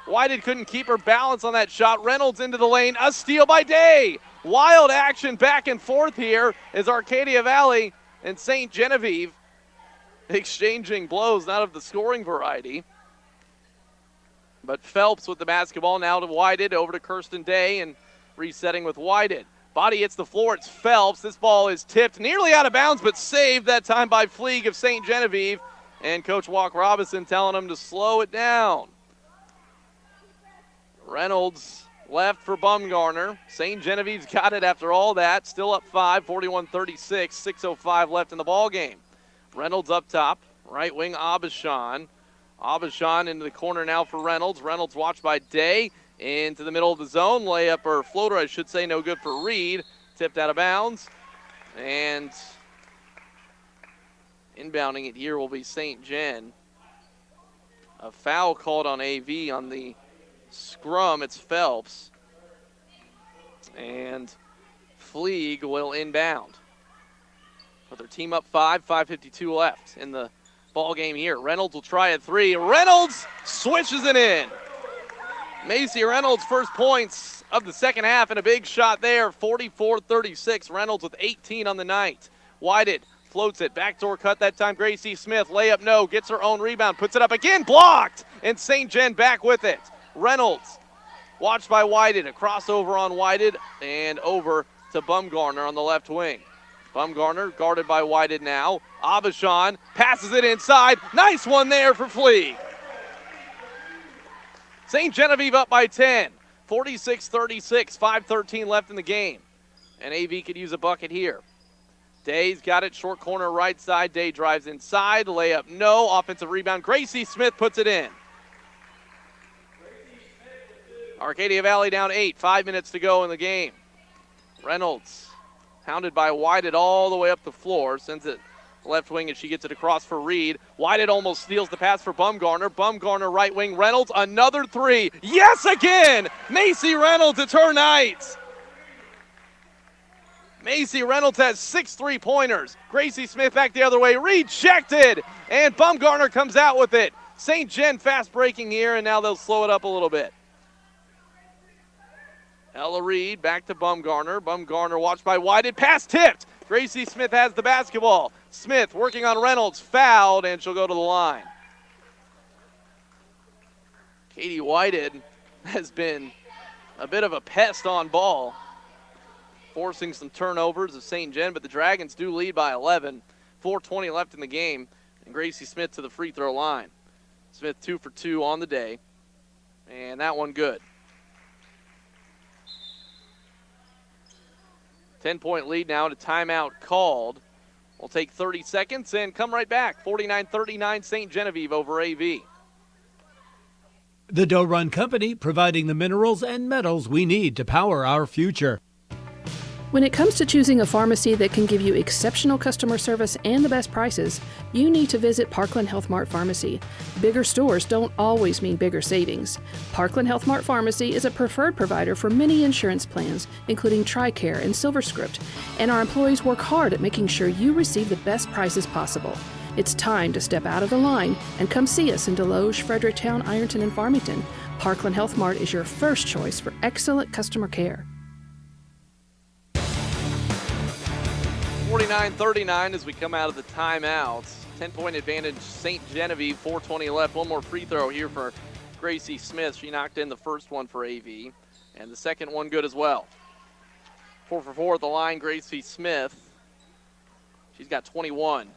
S2: Whited couldn't keep her balance on that shot. Reynolds into the lane, a steal by Day. Wild action back and forth here as Arcadia Valley and St. Genevieve exchanging blows, not of the scoring variety. But Phelps with the basketball now to Whited, over to Kirsten Day, and resetting with Whited. Body hits the floor, it's Phelps. This ball is tipped nearly out of bounds, but saved that time by Fleeg of St. Genevieve. and Coach Walk Robinson telling them to slow it down. Reynolds left for Bumgarner. St. Genevieve's got it after all that. Still up 5, 41-36, 6:05 left in the ball game. Reynolds up top, right wing Abishan. Abishan into the corner now for Reynolds. Reynolds watched by Day into the middle of the zone. Layup, or floater, I should say, no good for Reed. Tipped out of bounds. And inbounding it here will be St. Gen. A foul called on AV on the scrum. It's Phelps. And Fleeg will inbound. With their team up 5, 5:52 left in the ball game here. Reynolds will try a three. Reynolds switches it in. Macy Reynolds' first points of the second half and a big shot there. 44-36. Reynolds with 18 on the night. Whited floats it. Backdoor cut that time. Gracie Smith. Layup no. Gets her own rebound. Puts it up again. Blocked. And St. Gen back with it. Reynolds watched by Whited. A crossover on Whited and over to Bumgarner on the left wing. Bumgarner guarded by Whited now. Abishan passes it inside. Nice one there for Fleeg. St. Genevieve up by 10. 46-36, 5:13 left in the game. And AV could use a bucket here. Day's got it, short corner right side. Day drives inside, layup no. Offensive rebound, Gracie Smith puts it in. Arcadia Valley down 8, 5 minutes to go in the game. Reynolds, hounded by Whited all the way up the floor, sends it left wing and she gets it across for Reed. Whited almost steals the pass for Bumgarner. Bumgarner right wing, Reynolds, another three. Yes again! Macy Reynolds, it's her night. Macy Reynolds has 6 3-pointers. Gracie Smith back the other way, rejected, and Bumgarner comes out with it. St. Gen fast breaking here, and now they'll slow it up a little bit. Ella Reed back to Bumgarner. Bumgarner watched by Whited, pass tipped. Gracie Smith has the basketball. Smith working on Reynolds, fouled, and she'll go to the line. Katie Whited has been a bit of a pest on ball, forcing some turnovers of St. Gen, but the Dragons do lead by 11. 4:20 left in the game, and Gracie Smith to the free throw line. Smith 2 for 2 on the day, and that one good. 10-point lead now, and a timeout called. We'll take 30 seconds and come right back. 49-39 St. Genevieve over AV.
S22: The Doe Run Company, providing the minerals and metals we need to power our future.
S8: When it comes to choosing a pharmacy that can give you exceptional customer service and the best prices, you need to visit Parkland Health Mart Pharmacy. Bigger stores don't always mean bigger savings. Parkland Health Mart Pharmacy is a preferred provider for many insurance plans, including TRICARE and SilverScript, and our employees work hard at making sure you receive the best prices possible. It's time to step out of the line and come see us in Deloge, Fredericktown, Ironton, and Farmington. Parkland Health Mart is your first choice for excellent customer care.
S2: 49-39 as we come out of the timeouts. 10-point advantage, St. Genevieve, 4:20 left. One more free throw here for Gracie Smith. She knocked in the first one for AV, and the second one good as well. 4 for 4 at the line, Gracie Smith. She's got 21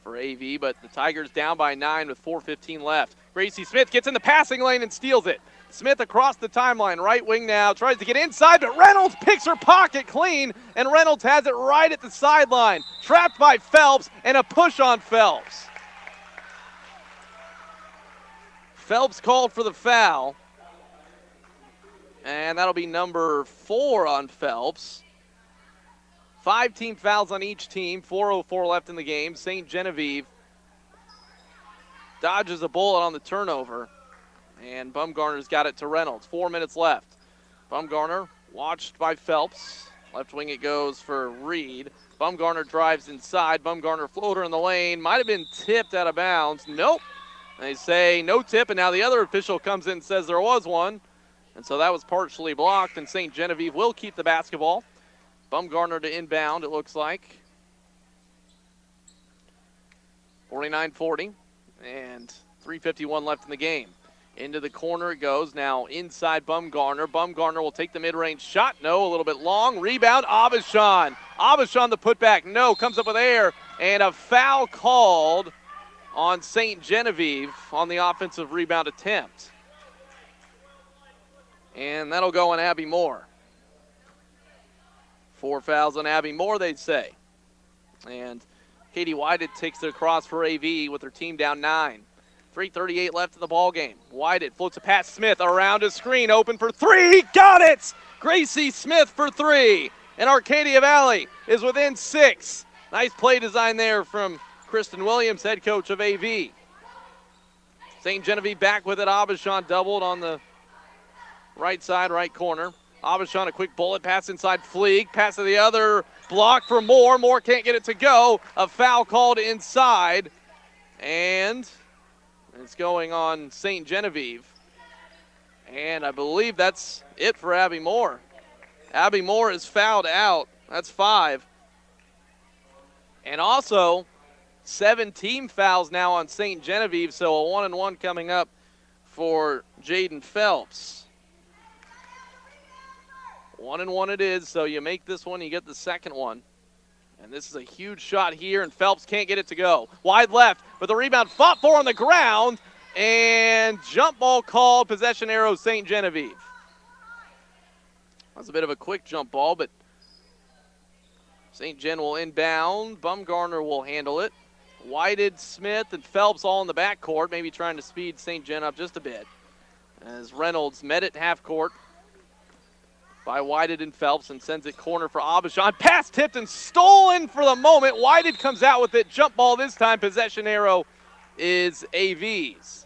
S2: for AV, but the Tigers down by 9 with 4:15 left. Gracie Smith gets in the passing lane and steals it. Smith across the timeline, right wing now, tries to get inside, but Reynolds picks her pocket clean, and Reynolds has it right at the sideline. Trapped by Phelps, and a push on Phelps. Phelps called for the foul, and that'll be number 4 on Phelps. 5 team fouls on each team, 4:04 left in the game. St. Genevieve dodges a bullet on the turnover. And Bumgarner's got it to Reynolds. 4 minutes left. Bumgarner watched by Phelps. Left wing it goes for Reed. Bumgarner drives inside. Bumgarner floater in the lane. Might have been tipped out of bounds. Nope. They say no tip, and now the other official comes in and says there was one. And so that was partially blocked, and St. Genevieve will keep the basketball. Bumgarner to inbound, it looks like. 49-40, and 3:51 left in the game. Into the corner it goes. Now inside Bumgarner. Bumgarner will take the mid-range shot. No, a little bit long. Rebound, Abishan. Abishan the putback. No, comes up with air. And a foul called on St. Genevieve on the offensive rebound attempt. And that'll go on Abby Moore. 4 fouls on Abby Moore, they'd say. And Katie Whited takes it across for AV with her team down 9. 3:38 left in the ball game. Whited floats a pass. Smith around a screen, open for 3. Got it! Gracie Smith for 3. And Arcadia Valley is within 6. Nice play design there from Kristen Williams, head coach of AV. St. Genevieve back with it. Abishon doubled on the right side, right corner. Abishon, a quick bullet pass inside Fleeg. Pass to the other block for Moore. Moore can't get it to go. A foul called inside. And it's going on St. Genevieve. And I believe that's it for Abby Moore. Abby Moore is fouled out. That's 5. And also 7 team fouls now on St. Genevieve, so a 1-and-1 coming up for Jaden Phelps. 1-and-1 it is, so you make this one, you get the second one. And this is a huge shot here, and Phelps can't get it to go. Wide left, but the rebound fought for on the ground, and jump ball called, possession arrow St. Genevieve. That was a bit of a quick jump ball, but St. Gen will inbound. Bumgarner will handle it. Whited, Smith, and Phelps all in the backcourt, maybe trying to speed St. Gen up just a bit. As Reynolds met it half court by Whited and Phelps and sends it corner for Abishon. Pass tipped and stolen for the moment. Whited comes out with it. Jump ball this time. Possession arrow is AV's.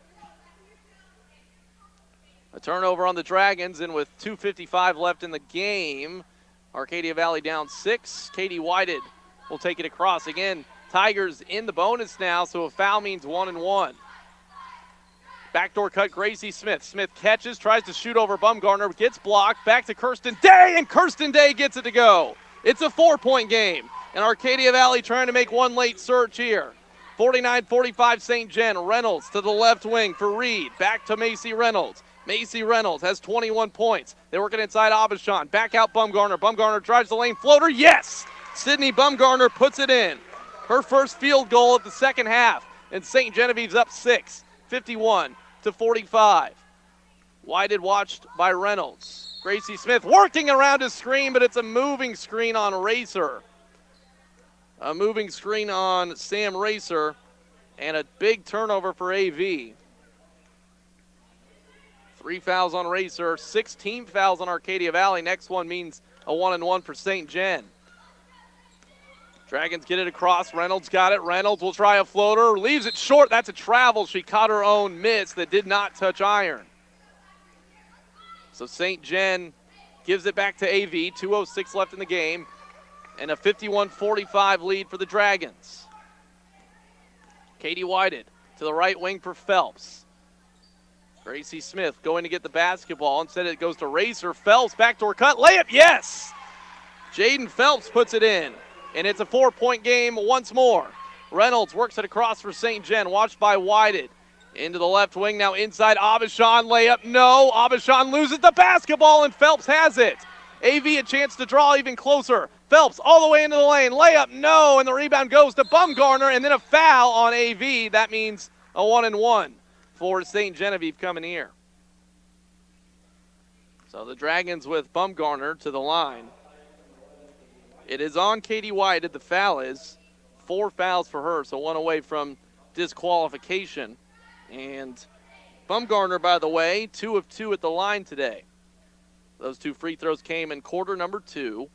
S2: A turnover on the Dragons, and with 2:55 left in the game, Arcadia Valley down 6. Katie Whited will take it across. Again, Tigers in the bonus now, so a foul means 1-and-1. Backdoor cut, Gracie Smith. Smith catches, tries to shoot over Bumgarner, gets blocked, back to Kirsten Day, and Kirsten Day gets it to go. It's a 4-point game, and Arcadia Valley trying to make one late surge here. 49-45 St. Gen. Reynolds to the left wing for Reed. Back to Macy Reynolds. Macy Reynolds has 21 points. They're working inside Abishon. Back out Bumgarner. Bumgarner drives the lane. Floater, yes! Sydney Bumgarner puts it in. Her first field goal of the second half, and St. Genevieve's up 6. 51-45. Whited watched by Reynolds. Gracie Smith working around a screen, but it's a moving screen on Racer. A moving screen on Sam Racer, and a big turnover for AV. 3 fouls on Racer, 16 fouls on Arcadia Valley. Next one means a 1-and-1 for St. Gen. Dragons get it across. Reynolds got it. Reynolds will try a floater. Leaves it short. That's a travel. She caught her own miss that did not touch iron. So St. Gen gives it back to AV. 2:06 left in the game. And a 51-45 lead for the Dragons. Katie Whited to the right wing for Phelps. Gracie Smith going to get the basketball. Instead it goes to Racer. Phelps, backdoor cut. Layup, yes! Jaden Phelps puts it in. And it's a 4-point game once more. Reynolds works it across for St. Gen, watched by Whited. Into the left wing, now inside Abishon, layup, no. Abishon loses the basketball, and Phelps has it. AV a chance to draw even closer. Phelps all the way into the lane, layup, no. And the rebound goes to Bumgarner, and then a foul on AV. That means a 1-and-1 for St. Genevieve coming here. So the Dragons with Bumgarner to the line. It is on Katie Whited. The foul is 4 fouls for her, so 1 away from disqualification. And Bumgarner, by the way, 2 of 2 at the line today. Those 2 free throws came in quarter number 2.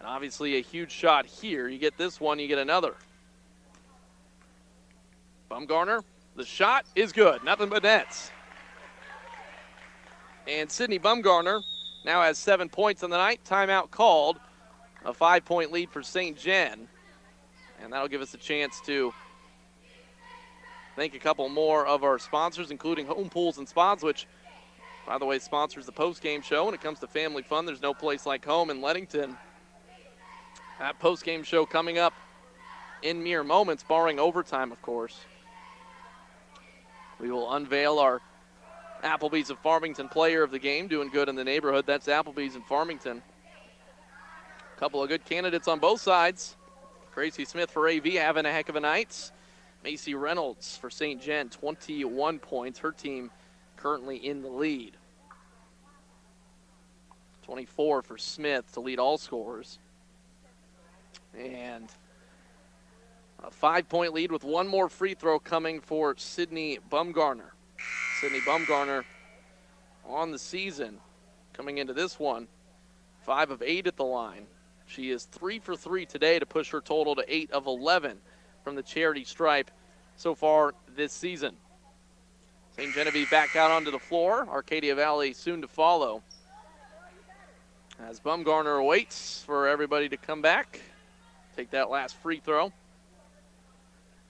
S2: And obviously a huge shot here. You get this one, you get another. Bumgarner, the shot is good. Nothing but nets. And Sydney Bumgarner now has 7 points on the night. Timeout called. A 5-point lead for St. Gen. And that'll give us a chance to thank a couple more of our sponsors, including Home Pools and Spas, which, by the way, sponsors the post-game show. When it comes to family fun, there's no place like home in Leadington. That post-game show coming up in mere moments, barring overtime, of course. We will unveil our Applebee's of Farmington player of the game, doing good in the neighborhood. That's Applebee's in Farmington. A couple of good candidates on both sides. Gracie Smith for AV having a heck of a night. Macy Reynolds for St. Gen, 21 points. Her team currently in the lead. 24 for Smith to lead all scorers. And a 5-point lead with one more free throw coming for Sydney Bumgarner. Sydney Bumgarner on the season coming into this one, 5 of 8 at the line. She is 3 for 3 today to push her total to 8 of 11 from the charity stripe so far this season. St. Genevieve back out onto the floor. Arcadia Valley soon to follow. As Bumgarner waits for everybody to come back, take that last free throw.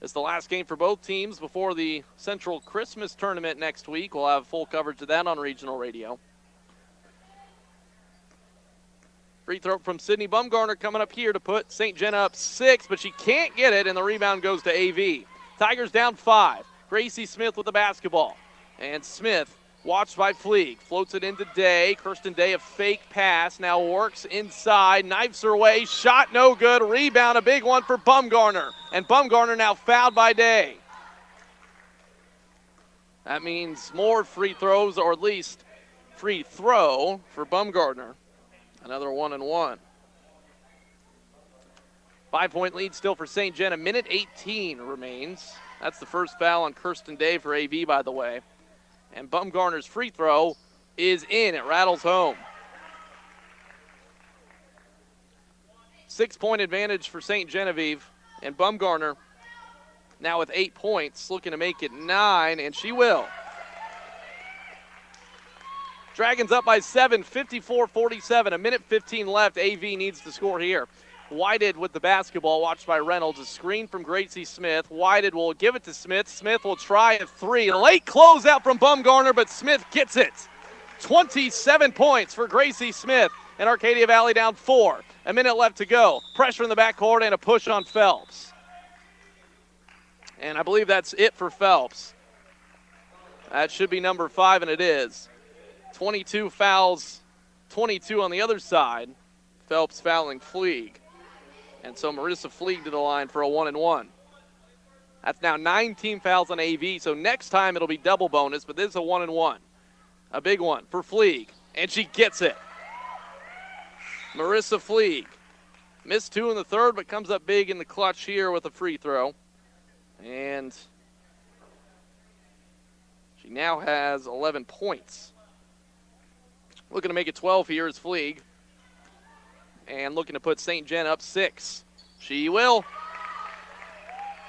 S2: It's the last game for both teams before the Central Christmas Tournament next week. We'll have full coverage of that on regional radio. Free throw from Sydney Bumgarner coming up here to put St. Gen up 6, but she can't get it, and the rebound goes to AV. Tigers down 5. Gracie Smith with the basketball. And Smith, watched by Fleeg, floats it into Day. Kirsten Day, a fake pass, now works inside, knifes her way, shot no good, rebound, a big one for Bumgarner. And Bumgarner now fouled by Day. That means more free throws, or at least free throw for Bumgarner. Another 1-and-1. 5-point lead still for St. Gen. A minute 18 remains. That's the first foul on Kirsten Day for AV, by the way. And Bumgarner's free throw is in. It rattles home. 6-point advantage for St. Genevieve. And Bumgarner now with 8 points, looking to make it 9, and she will. Dragons up by 7, 54-47. A minute 15 left. AV needs to score here. Whited with the basketball, watched by Reynolds. A screen from Gracie Smith. Whited will give it to Smith. Smith will try a 3. Late closeout from Bumgarner, but Smith gets it. 27 points for Gracie Smith, and Arcadia Valley down 4. A minute left to go. Pressure in the backcourt and a push on Phelps. And I believe that's it for Phelps. That should be number 5, and it is. 22 fouls, 22 on the other side. Phelps fouling Fleeg. And so Marissa Fleeg to the line for a 1-and-1. That's now 19 fouls on AV, so next time it'll be double bonus, but this is a 1-and-1. A big one for Fleeg, and she gets it. Marissa Fleeg missed 2 in the third, but comes up big in the clutch here with a free throw. And she now has 11 points. Looking to make it 12 here is Fleeg. And looking to put St. Gen up 6. She will.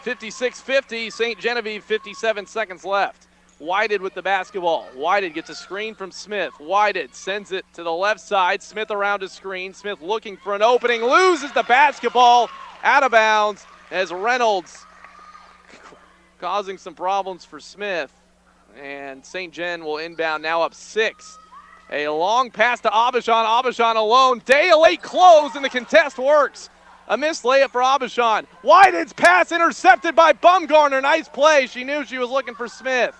S2: 56-50, St. Genevieve, 57 seconds left. Whited with the basketball. Whited gets a screen from Smith. Whited sends it to the left side. Smith around a screen. Smith looking for an opening. Loses the basketball out of bounds as Reynolds causing some problems for Smith. And St. Gen will inbound now up 6. A long pass to Abishan. Abishan alone. Day a late close, and the contest works. A missed layup for Abishan. Whited's pass intercepted by Bumgarner. Nice play. She knew she was looking for Smith.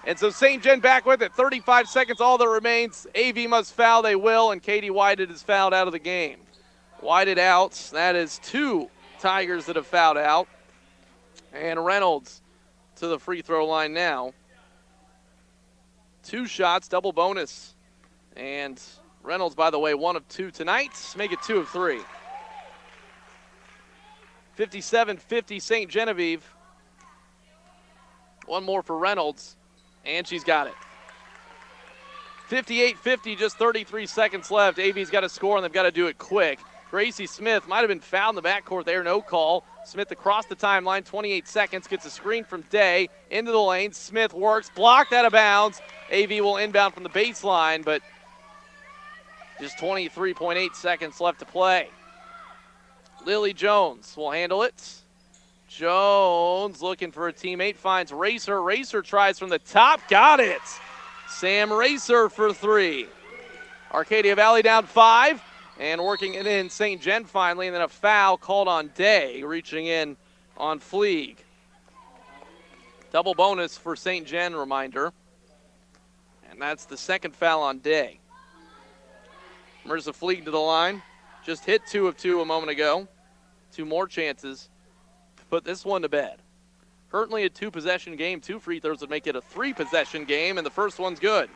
S2: And so St. Gen back with it. 35 seconds, all that remains. AV must foul. They will, and Katie Whited is fouled out of the game. Whited out. That is 2 Tigers that have fouled out. And Reynolds to the free throw line now. 2 shots, double bonus. And Reynolds, by the way, 1 of 2 tonight. Make it 2 of 3. 57-50 St. Genevieve. 1 more for Reynolds, and she's got it. 58-50, just 33 seconds left. AV's got to score, and they've got to do it quick. Gracie Smith might have been fouled in the backcourt there, no call. Smith across the timeline, 28 seconds, gets a screen from Day into the lane. Smith works, blocked out of bounds. AV will inbound from the baseline, but just 23.8 seconds left to play. Lily Jones will handle it. Jones looking for a teammate, finds Racer. Racer tries from the top, got it. Sam Racer for 3. Arcadia Valley down 5, and working it in St. Gen finally, and then a foul called on Day, reaching in on Fleeg. Double bonus for St. Gen, reminder. And that's the second foul on Day. Marissa Fleeg to the line. Just hit 2 of 2 a moment ago. 2 more chances to put this one to bed. Currently a 2-possession game. 2 free throws would make it a 3-possession game, and the first one's good.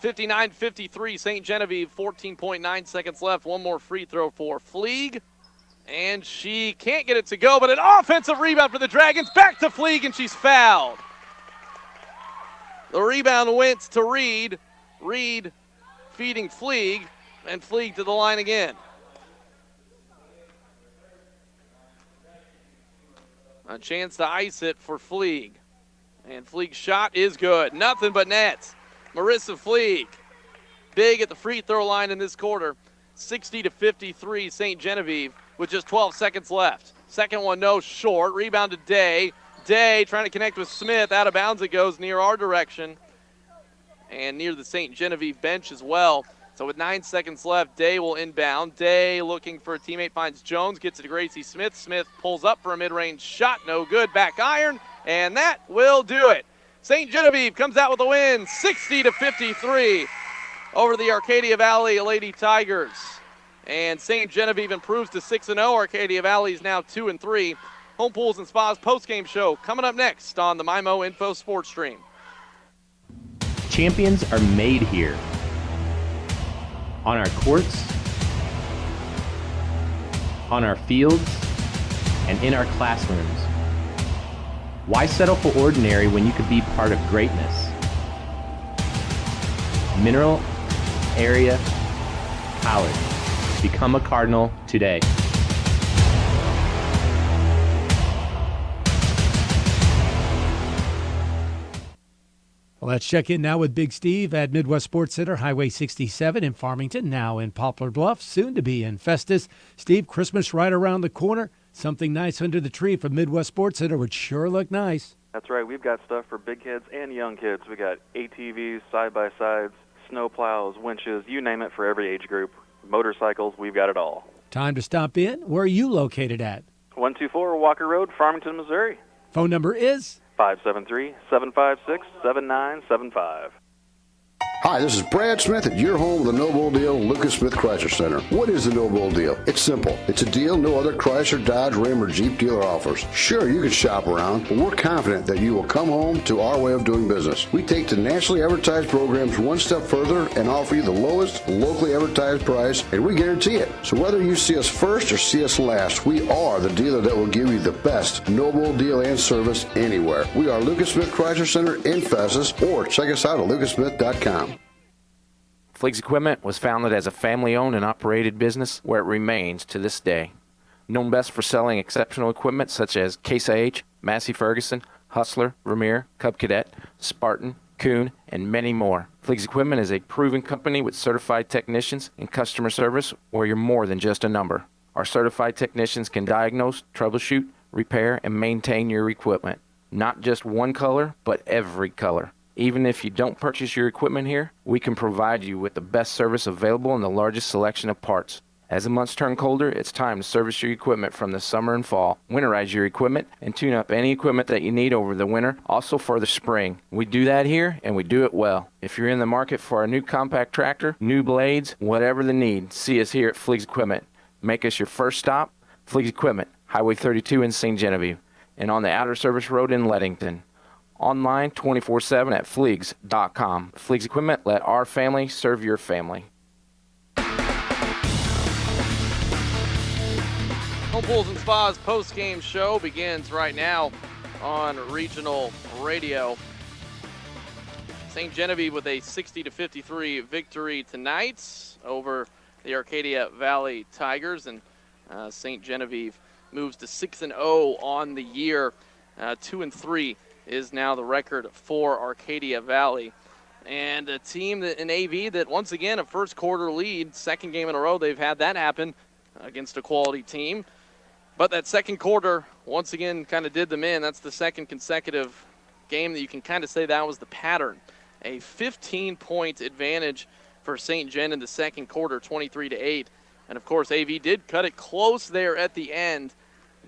S2: 59-53, St. Genevieve, 14.9 seconds left. One more free throw for Fleeg. And she can't get it to go, but an offensive rebound for the Dragons. Back to Fleeg, and she's fouled. The rebound went to Reed. Reed feeding Fleeg, and Fleeg to the line again. A chance to ice it for Fleeg. And Fleeg's shot is good. Nothing but nets. Marissa Fleeg, big at the free throw line in this quarter. 60-53, St. Genevieve with just 12 seconds left. Second one, no, short. Rebound to Day. Day trying to connect with Smith. Out of bounds it goes near our direction. And near the St. Genevieve bench as well. So with 9 seconds left, Day will inbound. Day looking for a teammate, finds Jones, gets it to Gracie Smith. Smith pulls up for a mid-range shot, no good. Back iron, and that will do it. St. Genevieve comes out with a win, 60-53 over the Arcadia Valley Lady Tigers. And St. Genevieve improves to 6-0. Arcadia Valley is now 2-3. Home Pools and Spas postgame show coming up next on the MyMo Info Sports Stream.
S12: Champions are made here. On our courts, on our fields, and in our classrooms. Why settle for ordinary when you could be part of greatness? Mineral Area College. Become a Cardinal today.
S22: Well, let's check in now with Big Steve at Midwest Sports Center, Highway 67 in Farmington, now in Poplar Bluff, soon to be in Festus. Steve, Christmas right around the corner. Something nice under the tree from Midwest Sports Center would sure look nice.
S13: That's right. We've got stuff for big kids and young kids. We got ATVs, side-by-sides, snow plows, winches, you name it, for every age group. Motorcycles, we've got it all.
S22: Time to stop in. Where are you located at?
S13: 124 Walker Road, Farmington, Missouri.
S22: Phone number is
S13: 573-756-7975.
S14: Hi, this is Brad Smith at your home with the No Bull Deal, Lucas Smith Chrysler Center. What is the No Bull Deal? It's simple. It's a deal no other Chrysler, Dodge, Ram, or Jeep dealer offers. Sure, you can shop around, but we're confident that you will come home to our way of doing business. We take the nationally advertised programs one step further and offer you the lowest locally advertised price, and we guarantee it. So whether you see us first or see us last, we are the dealer that will give you the best No Bull deal and service anywhere. We are Lucas Smith Chrysler Center in Festus, or check us out at lucassmith.com.
S15: Fleeg's Equipment was founded as a family-owned and operated business where it remains to this day. Known best for selling exceptional equipment such as Case IH, Massey Ferguson, Hustler, Vermeer, Cub Cadet, Spartan, Kuhn, and many more. Fleeg's Equipment is a proven company with certified technicians and customer service where you're more than just a number. Our certified technicians can diagnose, troubleshoot, repair, and maintain your equipment. Not just one color, but every color. Even if you don't purchase your equipment here, we can provide you with the best service available and the largest selection of parts. As the months turn colder, it's time to service your equipment from the summer and fall. Winterize your equipment and tune up any equipment that you need over the winter, also for the spring. We do that here, and we do it well. If you're in the market for a new compact tractor, new blades, whatever the need, see us here at Fleeg's Equipment. Make us your first stop. Fleeg's Equipment, Highway 32 in St. Genevieve, and on the Outer Service Road in Leadington. Online 24/7 at Fleegs.com. Fleeg's Equipment, let our family serve your family.
S2: Home Pools and Spas post-game show begins right now on regional radio. St. Genevieve with a 60-53 victory tonight over the Arcadia Valley Tigers, and St. Genevieve moves to 6-0 on the year. 2-3 is now the record for Arcadia Valley. And a team that in AV that, once again, a first quarter lead, second game in a row they've had that happen against a quality team. But that second quarter, once again, kind of did them in. That's the second consecutive game that you can kind of say that was the pattern. A 15-point advantage for St. Gen in the second quarter, 23-8. And, of course, AV did cut it close there at the end,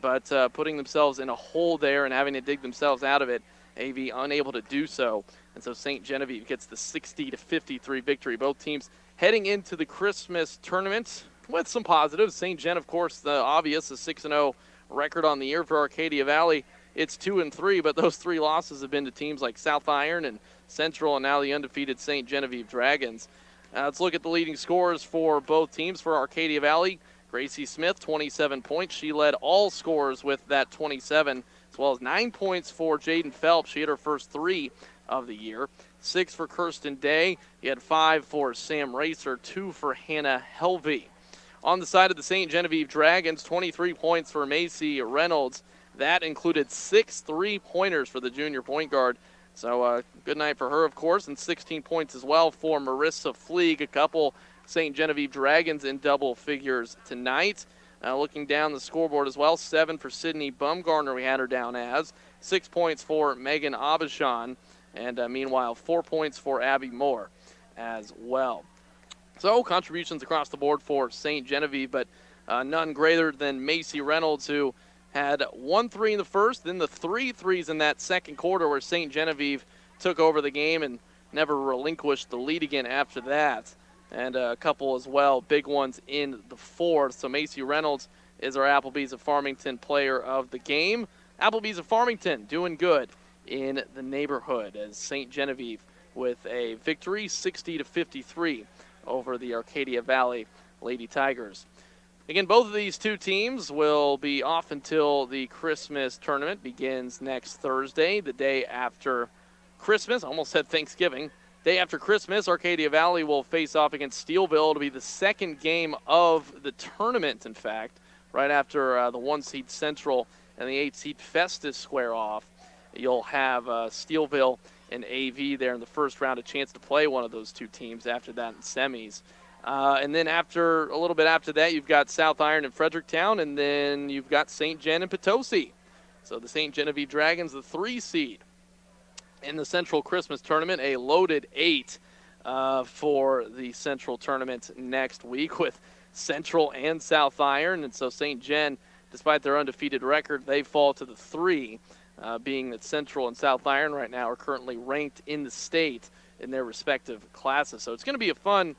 S2: but putting themselves in a hole there and having to dig themselves out of it, AV unable to do so. And so St. Genevieve gets the 60-53 victory. Both teams heading into the Christmas tournament with some positives. St. Gen, of course, the obvious, a 6-0 record on the year for Arcadia Valley. It's 2-3, but those 3 losses have been to teams like South Iron and Central, and now the undefeated St. Genevieve Dragons. Let's look at the leading scorers for both teams. For Arcadia Valley, Gracie Smith, 27 points. She led all scorers with that 27, as well as 9 points for Jaden Phelps. She hit her first 3 of the year. 6 for Kirsten Day. He had 5 for Sam Racer, 2 for Hannah Helvey. On the side of the St. Genevieve Dragons, 23 points for Macy Reynolds. That included 6 3-pointers for the junior point guard. So good night for her, of course, and 16 points as well for Marissa Fleeg. A couple St. Genevieve Dragons in double figures tonight. Looking down the scoreboard as well, 7 for Sydney Bumgarner, we had her down as. 6 points for Megan Abishan, and meanwhile 4 points for Abby Moore as well. So contributions across the board for St. Genevieve, but none greater than Macy Reynolds, who had 1 3 in the first, then the 3 threes in that second quarter where St. Genevieve took over the game and never relinquished the lead again after that. And a couple as well, big ones in the fourth. So Macy Reynolds is our Applebee's of Farmington player of the game. Applebee's of Farmington doing good in the neighborhood as St. Genevieve with a victory 60-53 over the Arcadia Valley Lady Tigers. Again, both of these two teams will be off until the Christmas tournament begins next Thursday, the day after Christmas. I almost said Thanksgiving. Day after Christmas, Arcadia Valley will face off against Steelville. It'll be the second game of the tournament, in fact, right after the 1-seed Central and the 8-seed Festus square off. You'll have Steelville and AV there in the first round, a chance to play one of those two teams after that in semis. And then after a little bit after that, you've got South Iron and Fredericktown, and then you've got St. Gen and Potosi. So the St. Genevieve Dragons, the 3-seed in the Central Christmas Tournament, a loaded 8 for the Central Tournament next week with Central and South Iron. And so St. Gen, despite their undefeated record, they fall to the 3, being that Central and South Iron right now are currently ranked in the state in their respective classes. So it's going to be a fun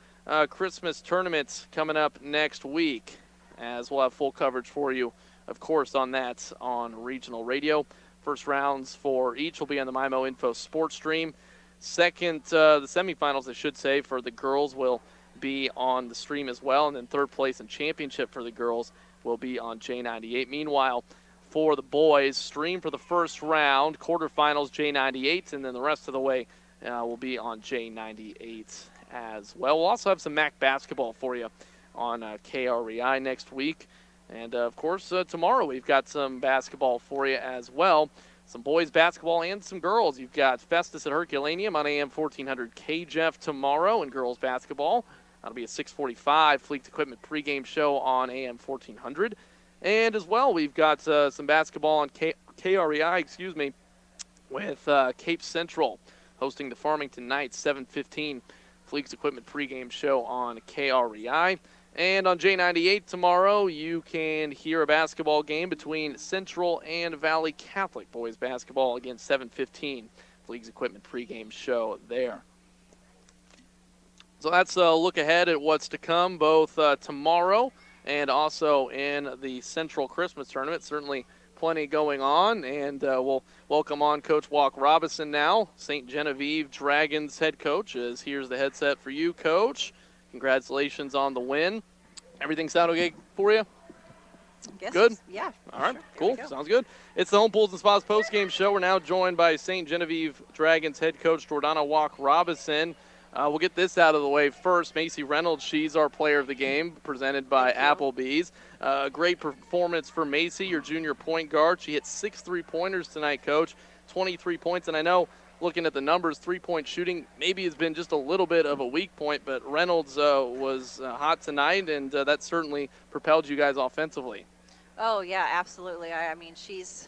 S2: Christmas tournament coming up next week, as we'll have full coverage for you, of course, on that on regional radio. First rounds for each will be on the MyMo Info Sports Stream. Second, the semifinals, I should say, for the girls will be on the stream as well, and then third place and championship for the girls will be on J98. Meanwhile, for the boys, stream for the first round, quarterfinals J98, and then the rest of the way will be on J98 as well. We'll also have some MAC basketball for you on KREI next week. And, of course, tomorrow we've got some basketball for you as well. Some boys basketball and some girls. You've got Festus at Herculaneum on AM 1400 KJEF tomorrow in girls basketball. That'll be a 6:45 Fleet Equipment pregame show on AM 1400. And as well, we've got some basketball on KREI, with Cape Central hosting the Farmington Knights, 7:15 Fleet's Equipment pregame show on KREI. And on J98 tomorrow, you can hear a basketball game between Central and Valley Catholic boys basketball, again, 7:15 Fleet's Equipment pregame show there. So that's a look ahead at what's to come both tomorrow and also in the Central Christmas Tournament. Certainly plenty going on, and we'll welcome on Coach Walk Robinson now, St. Genevieve Dragons head coach. Here's the headset for you, Coach. Congratulations on the win. Everything sound okay for you? Good?
S16: Yeah.
S2: All right, cool. Sounds good. It's the Home Pools and Spas postgame show. We're now joined by St. Genevieve Dragons head coach Jordana Walk Robinson. We'll get this out of the way first. Macy Reynolds, she's our player of the game, presented by Applebee's. Great performance for Macy, your junior point guard. She hit 6 3-pointers tonight, Coach, 23 points. And I know, looking at the numbers, 3-point shooting maybe has been just a little bit of a weak point, but Reynolds was hot tonight, and that certainly propelled you guys offensively.
S16: Oh, yeah, absolutely. I mean, she's,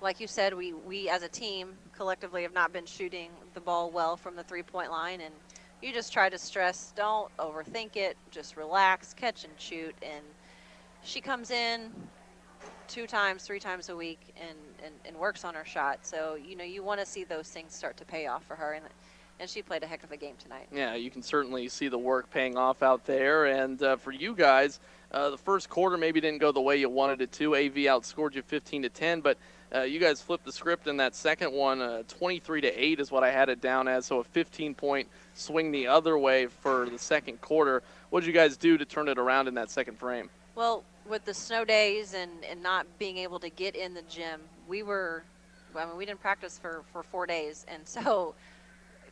S16: like you said, we as a team collectively have not been shooting the ball well from the 3-point line, and you just try to stress, don't overthink it, just relax, catch and shoot. And she comes in 2 times, 3 times a week and works on her shot. So, you want to see those things start to pay off for her. And and she played a heck of a game tonight.
S2: Yeah, you can certainly see the work paying off out there. And for you guys, the first quarter maybe didn't go the way you wanted it to. AV outscored you 15-10, but you guys flipped the script in that second one. 23-8 is what I had it down as, so a 15-point swing the other way for the second quarter. What did you guys do to turn it around in that second frame?
S16: Well, with the snow days and not being able to get in the gym, we didn't practice for 4 days, and so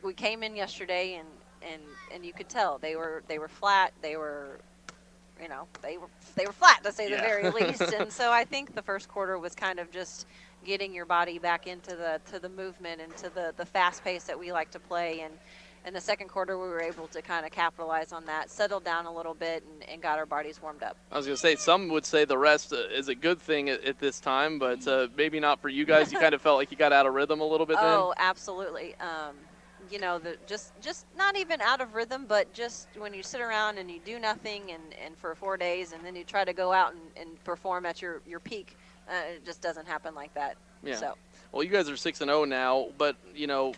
S16: we came in yesterday and you could tell they were flat. They were flat, to say the very least. And so I think the first quarter was kind of just getting your body back into the movement and to the fast pace that we like to play. And in the second quarter, we were able to kind of capitalize on that, settle down a little bit, and got our bodies warmed up.
S2: I was going to say, some would say the rest is a good thing at this time, but maybe not for you guys. You kind of felt like you got out of rhythm a little bit then?
S16: Oh, absolutely. Just not even out of rhythm, but just when you sit around and you do nothing and for 4 days, and then you try to go out and perform at your peak, it just doesn't happen like that.
S2: Yeah.
S16: So.
S2: Well, you guys are 6-0 now, but,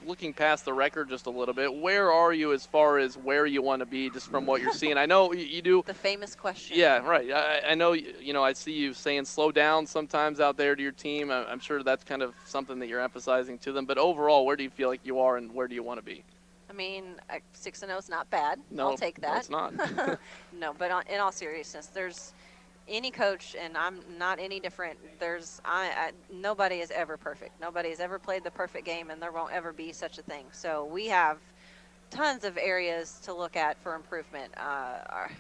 S2: looking past the record just a little bit, where are you as far as where you want to be just from what you're seeing? I know you do.
S16: The famous question.
S2: Yeah, right. I know, I see you saying slow down sometimes out there to your team. I'm sure that's kind of something that you're emphasizing to them. But overall, where do you feel like you are and where do you want to be?
S16: I mean, 6-0 is not bad.
S2: No,
S16: I'll take that.
S2: No, it's not.
S16: No, but in all seriousness, there's any coach, and I'm not any different. Nobody is ever perfect. Nobody has ever played the perfect game, and there won't ever be such a thing. So we have tons of areas to look at for improvement. Our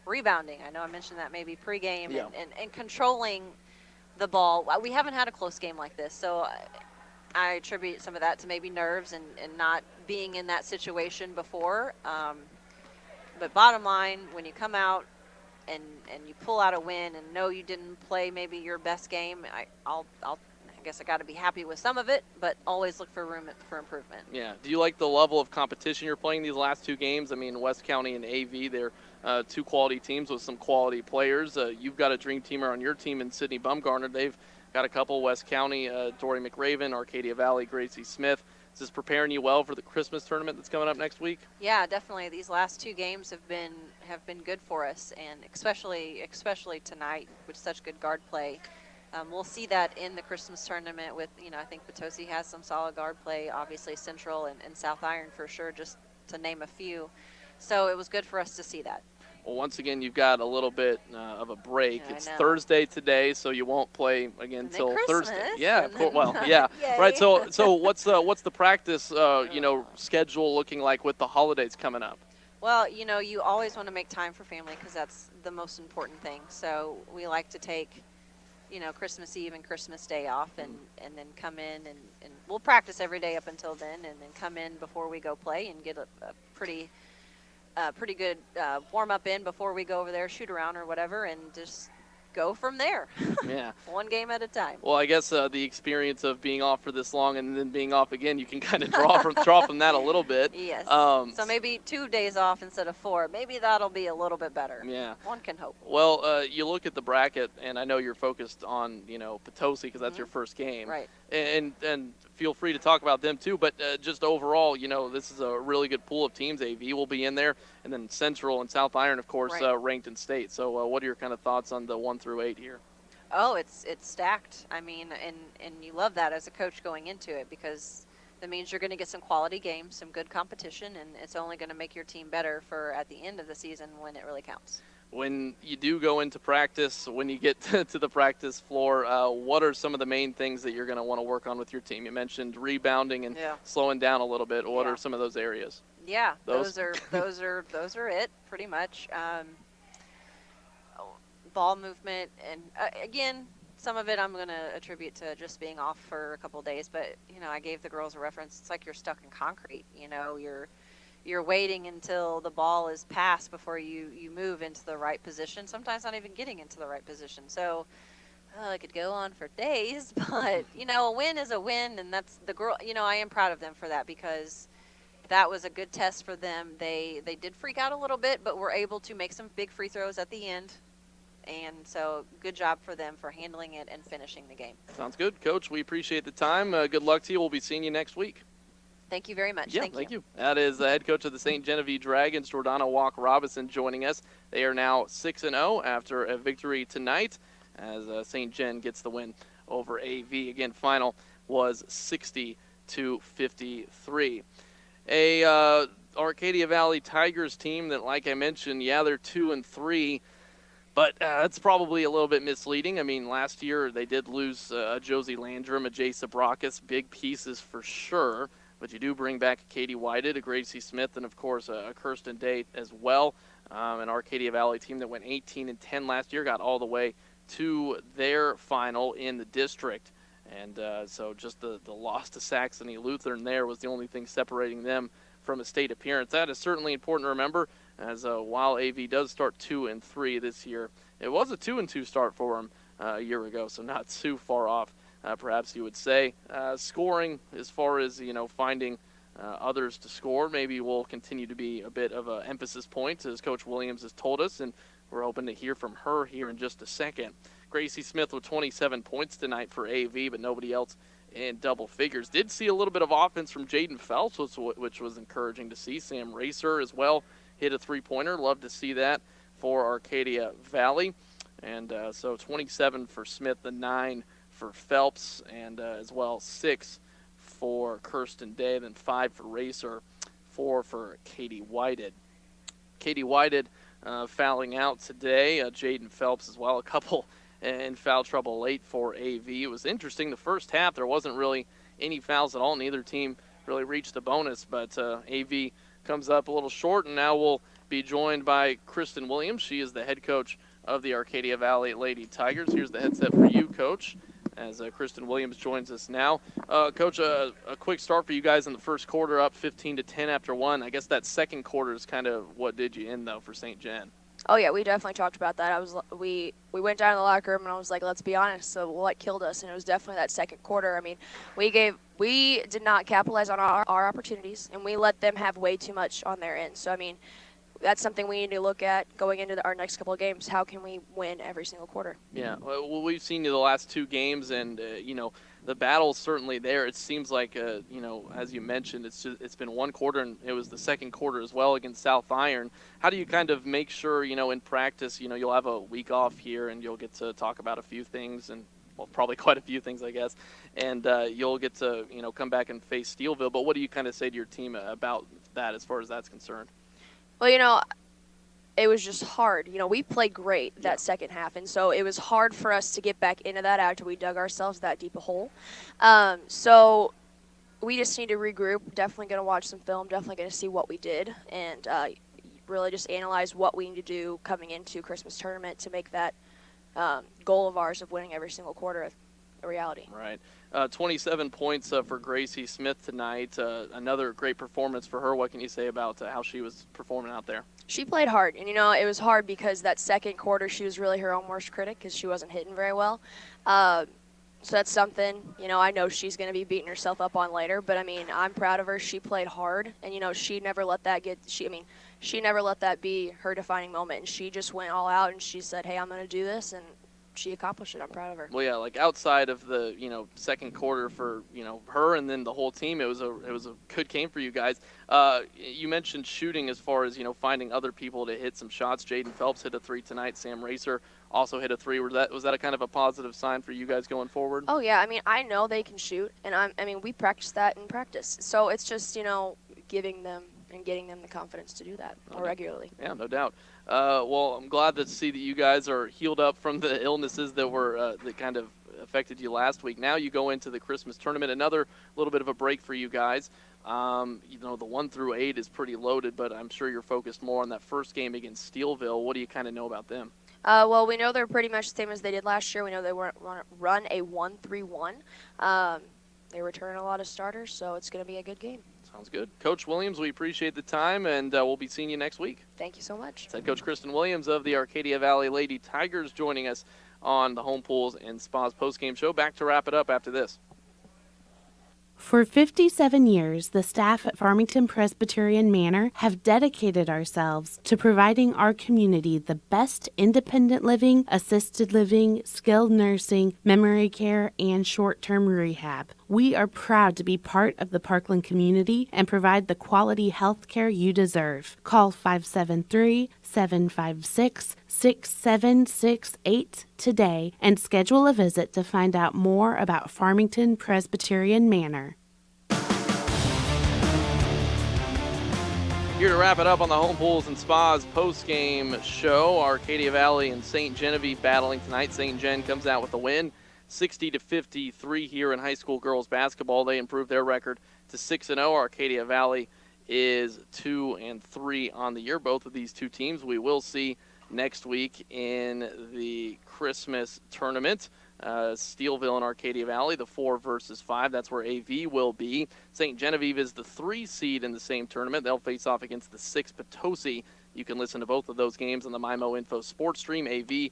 S16: rebounding, I know I mentioned that maybe pregame,
S2: yeah.
S16: and controlling the ball. We haven't had a close game like this, so I attribute some of that to maybe nerves and not being in that situation before. But bottom line, when you come out and you pull out a win and know you didn't play maybe your best game, I guess I got to be happy with some of it, but always look for room for improvement.
S2: Yeah. Do you like the level of competition you're playing these last two games? I mean, West County and AV, they're two quality teams with some quality players. You've got a dream teamer on your team in Sydney Bumgarner. They've got a couple, West County, Dory McRaven, Arcadia Valley, Gracie Smith. Is this preparing you well for the Christmas tournament that's coming up next week?
S16: Yeah, definitely. These last two games have been good for us, and especially tonight with such good guard play. We'll see that in the Christmas tournament with, I think Potosi has some solid guard play, obviously Central and South Iron for sure, just to name a few. So it was good for us to see that.
S2: Well, once again, you've got a little bit of a break.
S16: Yeah,
S2: it's Thursday today, so you won't play again until Thursday. Yeah, well, yeah, right. So what's the practice schedule looking like with the holidays coming up?
S16: Well, you always want to make time for family because that's the most important thing. So we like to take, Christmas Eve and Christmas Day off, and then come in and we'll practice every day up until then, and then come in before we go play and get a pretty good warm up in before we go over there, shoot around or whatever, and just go from there.
S2: Yeah.
S16: One game at a time.
S2: Well, I guess the experience of being off for this long and then being off again, you can kind of draw from that a little bit.
S16: Yes. So maybe 2 days off instead of 4. Maybe that'll be a little bit better.
S2: Yeah.
S16: One can hope.
S2: Well, you look at the bracket, and I know you're focused on, Potosi because that's your first game.
S16: Right.
S2: And feel free to talk about them too, but just overall, this is a really good pool of teams. AV will be in there, and then Central and South Iron, of course, ranked in state. So what are your kind of thoughts on the 1 through 8 here?
S16: Oh, it's stacked. I mean, and you love that as a coach going into it because that means you're going to get some quality games, some good competition, and it's only going to make your team better for at the end of the season when it really counts.
S2: When you do go into practice, when you get to the practice floor, what are some of the main things that you're going to want to work on with your team? You mentioned rebounding and slowing down a little bit. What are some of those areas?
S16: Yeah, those are it pretty much. Ball movement, and again, some of it I'm going to attribute to just being off for a couple of days. But I gave the girls a reference. It's like you're stuck in concrete. You're waiting until the ball is passed before you move into the right position, sometimes not even getting into the right position. So I could go on for days, but, a win is a win, and that's the girl. I am proud of them for that because that was a good test for them. They did freak out a little bit, but were able to make some big free throws at the end. And so good job for them for handling it and finishing the game.
S2: Sounds good. Coach, we appreciate the time. Good luck to you. We'll be seeing you next week.
S16: Thank you very much.
S2: Yeah, thank you. That is the head coach of the St. Genevieve Dragons, Jordana Walk-Robinson, joining us. They are now 6-0 after a victory tonight as St. Gen gets the win over AV. Again, final was 60-53. A Arcadia Valley Tigers team that, like I mentioned, yeah, they're 2-3. But it's probably a little bit misleading. I mean, last year they did lose Josie Landrum, a Jay Sabrakis, big pieces for sure. But you do bring back a Katie Whited, a Gracie Smith, and, of course, a Kirsten Date as well. An Arcadia Valley team that went 18-10 last year, got all the way to their final in the district. And so just the loss to Saxony Lutheran there was the only thing separating them from a state appearance. That is certainly important to remember, as while AV does start 2-3 this year, it was a 2-2 start for them a year ago, so not too far off, perhaps you would say. Scoring, as far as finding others to score, maybe will continue to be a bit of an emphasis point, as Coach Williams has told us, and we're hoping to hear from her here in just a second. Gracie Smith with 27 points tonight for AV, but nobody else in double figures. Did see a little bit of offense from Jaden Phelps, which was encouraging to see. Sam Racer as well hit a three-pointer. Love to see that for Arcadia Valley. And so 27 for Smith, the 9 for Phelps, and as well 6 for Kirsten Day, then 5 for Racer, 4 for Katie Whited. Katie Whited fouling out today. Jaden Phelps as well, a couple in foul trouble late for AV. It was interesting. The first half, there wasn't really any fouls at all. Neither team really reached the bonus, but AV comes up a little short, and now we'll be joined by Kristen Williams. She is the head coach of the Arcadia Valley Lady Tigers. Here's the headset for you, Coach, as Kristen Williams joins us now. Coach, a quick start for you guys in the first quarter, up 15-10 after one. I guess that second quarter is kind of what did you in, though, for St. Gen.
S17: Oh, yeah, we definitely talked about that. We went down to the locker room, and I was like, let's be honest, so what killed us? And it was definitely that second quarter. I mean, we did not capitalize on our opportunities, and we let them have way too much on their end. So, I mean, that's something we need to look at going into our next couple of games. How can we win every single quarter?
S2: Yeah, well, we've seen you the last two games, and, the battle's certainly there. It seems like, as you mentioned, it's been one quarter, and it was the second quarter as well against South Iron. How do you kind of make sure, in practice, you'll have a week off here, and you'll get to talk about a few things, and well, probably quite a few things, I guess, and you'll get to, come back and face Steelville. But what do you kind of say to your team about that as far as that's concerned?
S17: Well, it was just hard. We played great that second half, and so it was hard for us to get back into that after we dug ourselves that deep a hole. So we just need to regroup. Definitely going to watch some film, definitely going to see what we did, and really just analyze what we need to do coming into Christmas tournament to make that goal of ours of winning every single quarter a reality.
S2: Right. 27 points for Gracie Smith tonight. Another great performance for her. What can you say about how she was performing out there?
S17: She played hard, and it was hard because that second quarter she was really her own worst critic because she wasn't hitting very well. So that's something, I know she's going to be beating herself up on later, but I mean, I'm proud of her. She played hard, and she never let that she never let that be her defining moment, and she just went all out and she said, hey, I'm going to do this, and she accomplished it. I'm proud of her.
S2: Well, yeah, like outside of the second quarter for her and then the whole team, it was a good game for you guys. You mentioned shooting as far as finding other people to hit some shots. Jaden Phelps hit a 3 tonight. Sam Racer also hit a 3. Was that a kind of a positive sign for you guys going forward?
S17: Oh yeah, I mean I know they can shoot, and we practice that in practice. So it's just giving them and getting them the confidence to do that more regularly.
S2: Yeah, no doubt. Well, I'm glad to see that you guys are healed up from the illnesses that kind of affected you last week. Now you go into the Christmas tournament, another little bit of a break for you guys. The 1 through 8 is pretty loaded, but I'm sure you're focused more on that first game against Steelville. What do you kind of know about them?
S17: Well, we know they're pretty much the same as they did last year. We know they run a 1-3-1. They return a lot of starters, so it's going to be a good game.
S2: Sounds good. Coach Williams, we appreciate the time, and we'll be seeing you next week.
S17: Thank you so much.
S2: Head Coach Kristen Williams of the Arcadia Valley Lady Tigers joining us on the Home Pools and Spas postgame show. Back to wrap it up after this.
S1: For 57 years, the staff at Farmington Presbyterian Manor have dedicated ourselves to providing our community the best independent living, assisted living, skilled nursing, memory care, and short-term rehab. We are proud to be part of the Parkland community and provide the quality health care you deserve. Call 573-756-6768 today and schedule a visit to find out more about Farmington Presbyterian Manor.
S2: Here to wrap it up on the Home Pools and Spas post-game show, Arcadia Valley and St. Genevieve battling tonight. St. Gen comes out with a win, 60-53 here in high school girls basketball. They improved their record to 6-0. Arcadia Valley is 2-3 on the year. Both of these two teams we will see next week in the Christmas tournament. Steelville and Arcadia Valley, the 4 versus 5. That's where AV will be. St. Genevieve is the 3 seed in the same tournament. They'll face off against the 6 Potosi. You can listen to both of those games on the MyMo Info Sports Stream. AV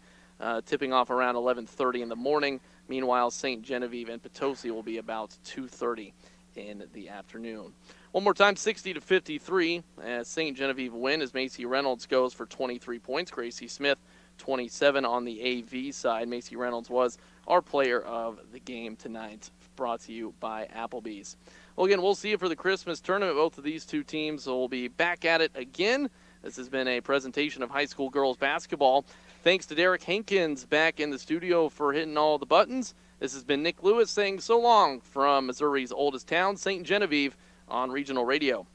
S2: tipping off around 11:30 in the morning. Meanwhile, St. Genevieve and Potosi will be about 2:30 in the afternoon. One more time, 60-53. St. Genevieve win as Macy Reynolds goes for 23 points. Gracie Smith, 27 on the AV side. Macy Reynolds was our player of the game tonight, brought to you by Applebee's. Well, again, we'll see you for the Christmas tournament. Both of these two teams will be back at it again. This has been a presentation of high school girls basketball. Thanks to Derek Hankins back in the studio for hitting all the buttons. This has been Nick Lewis saying so long from Missouri's oldest town, St. Genevieve, on Regional Radio.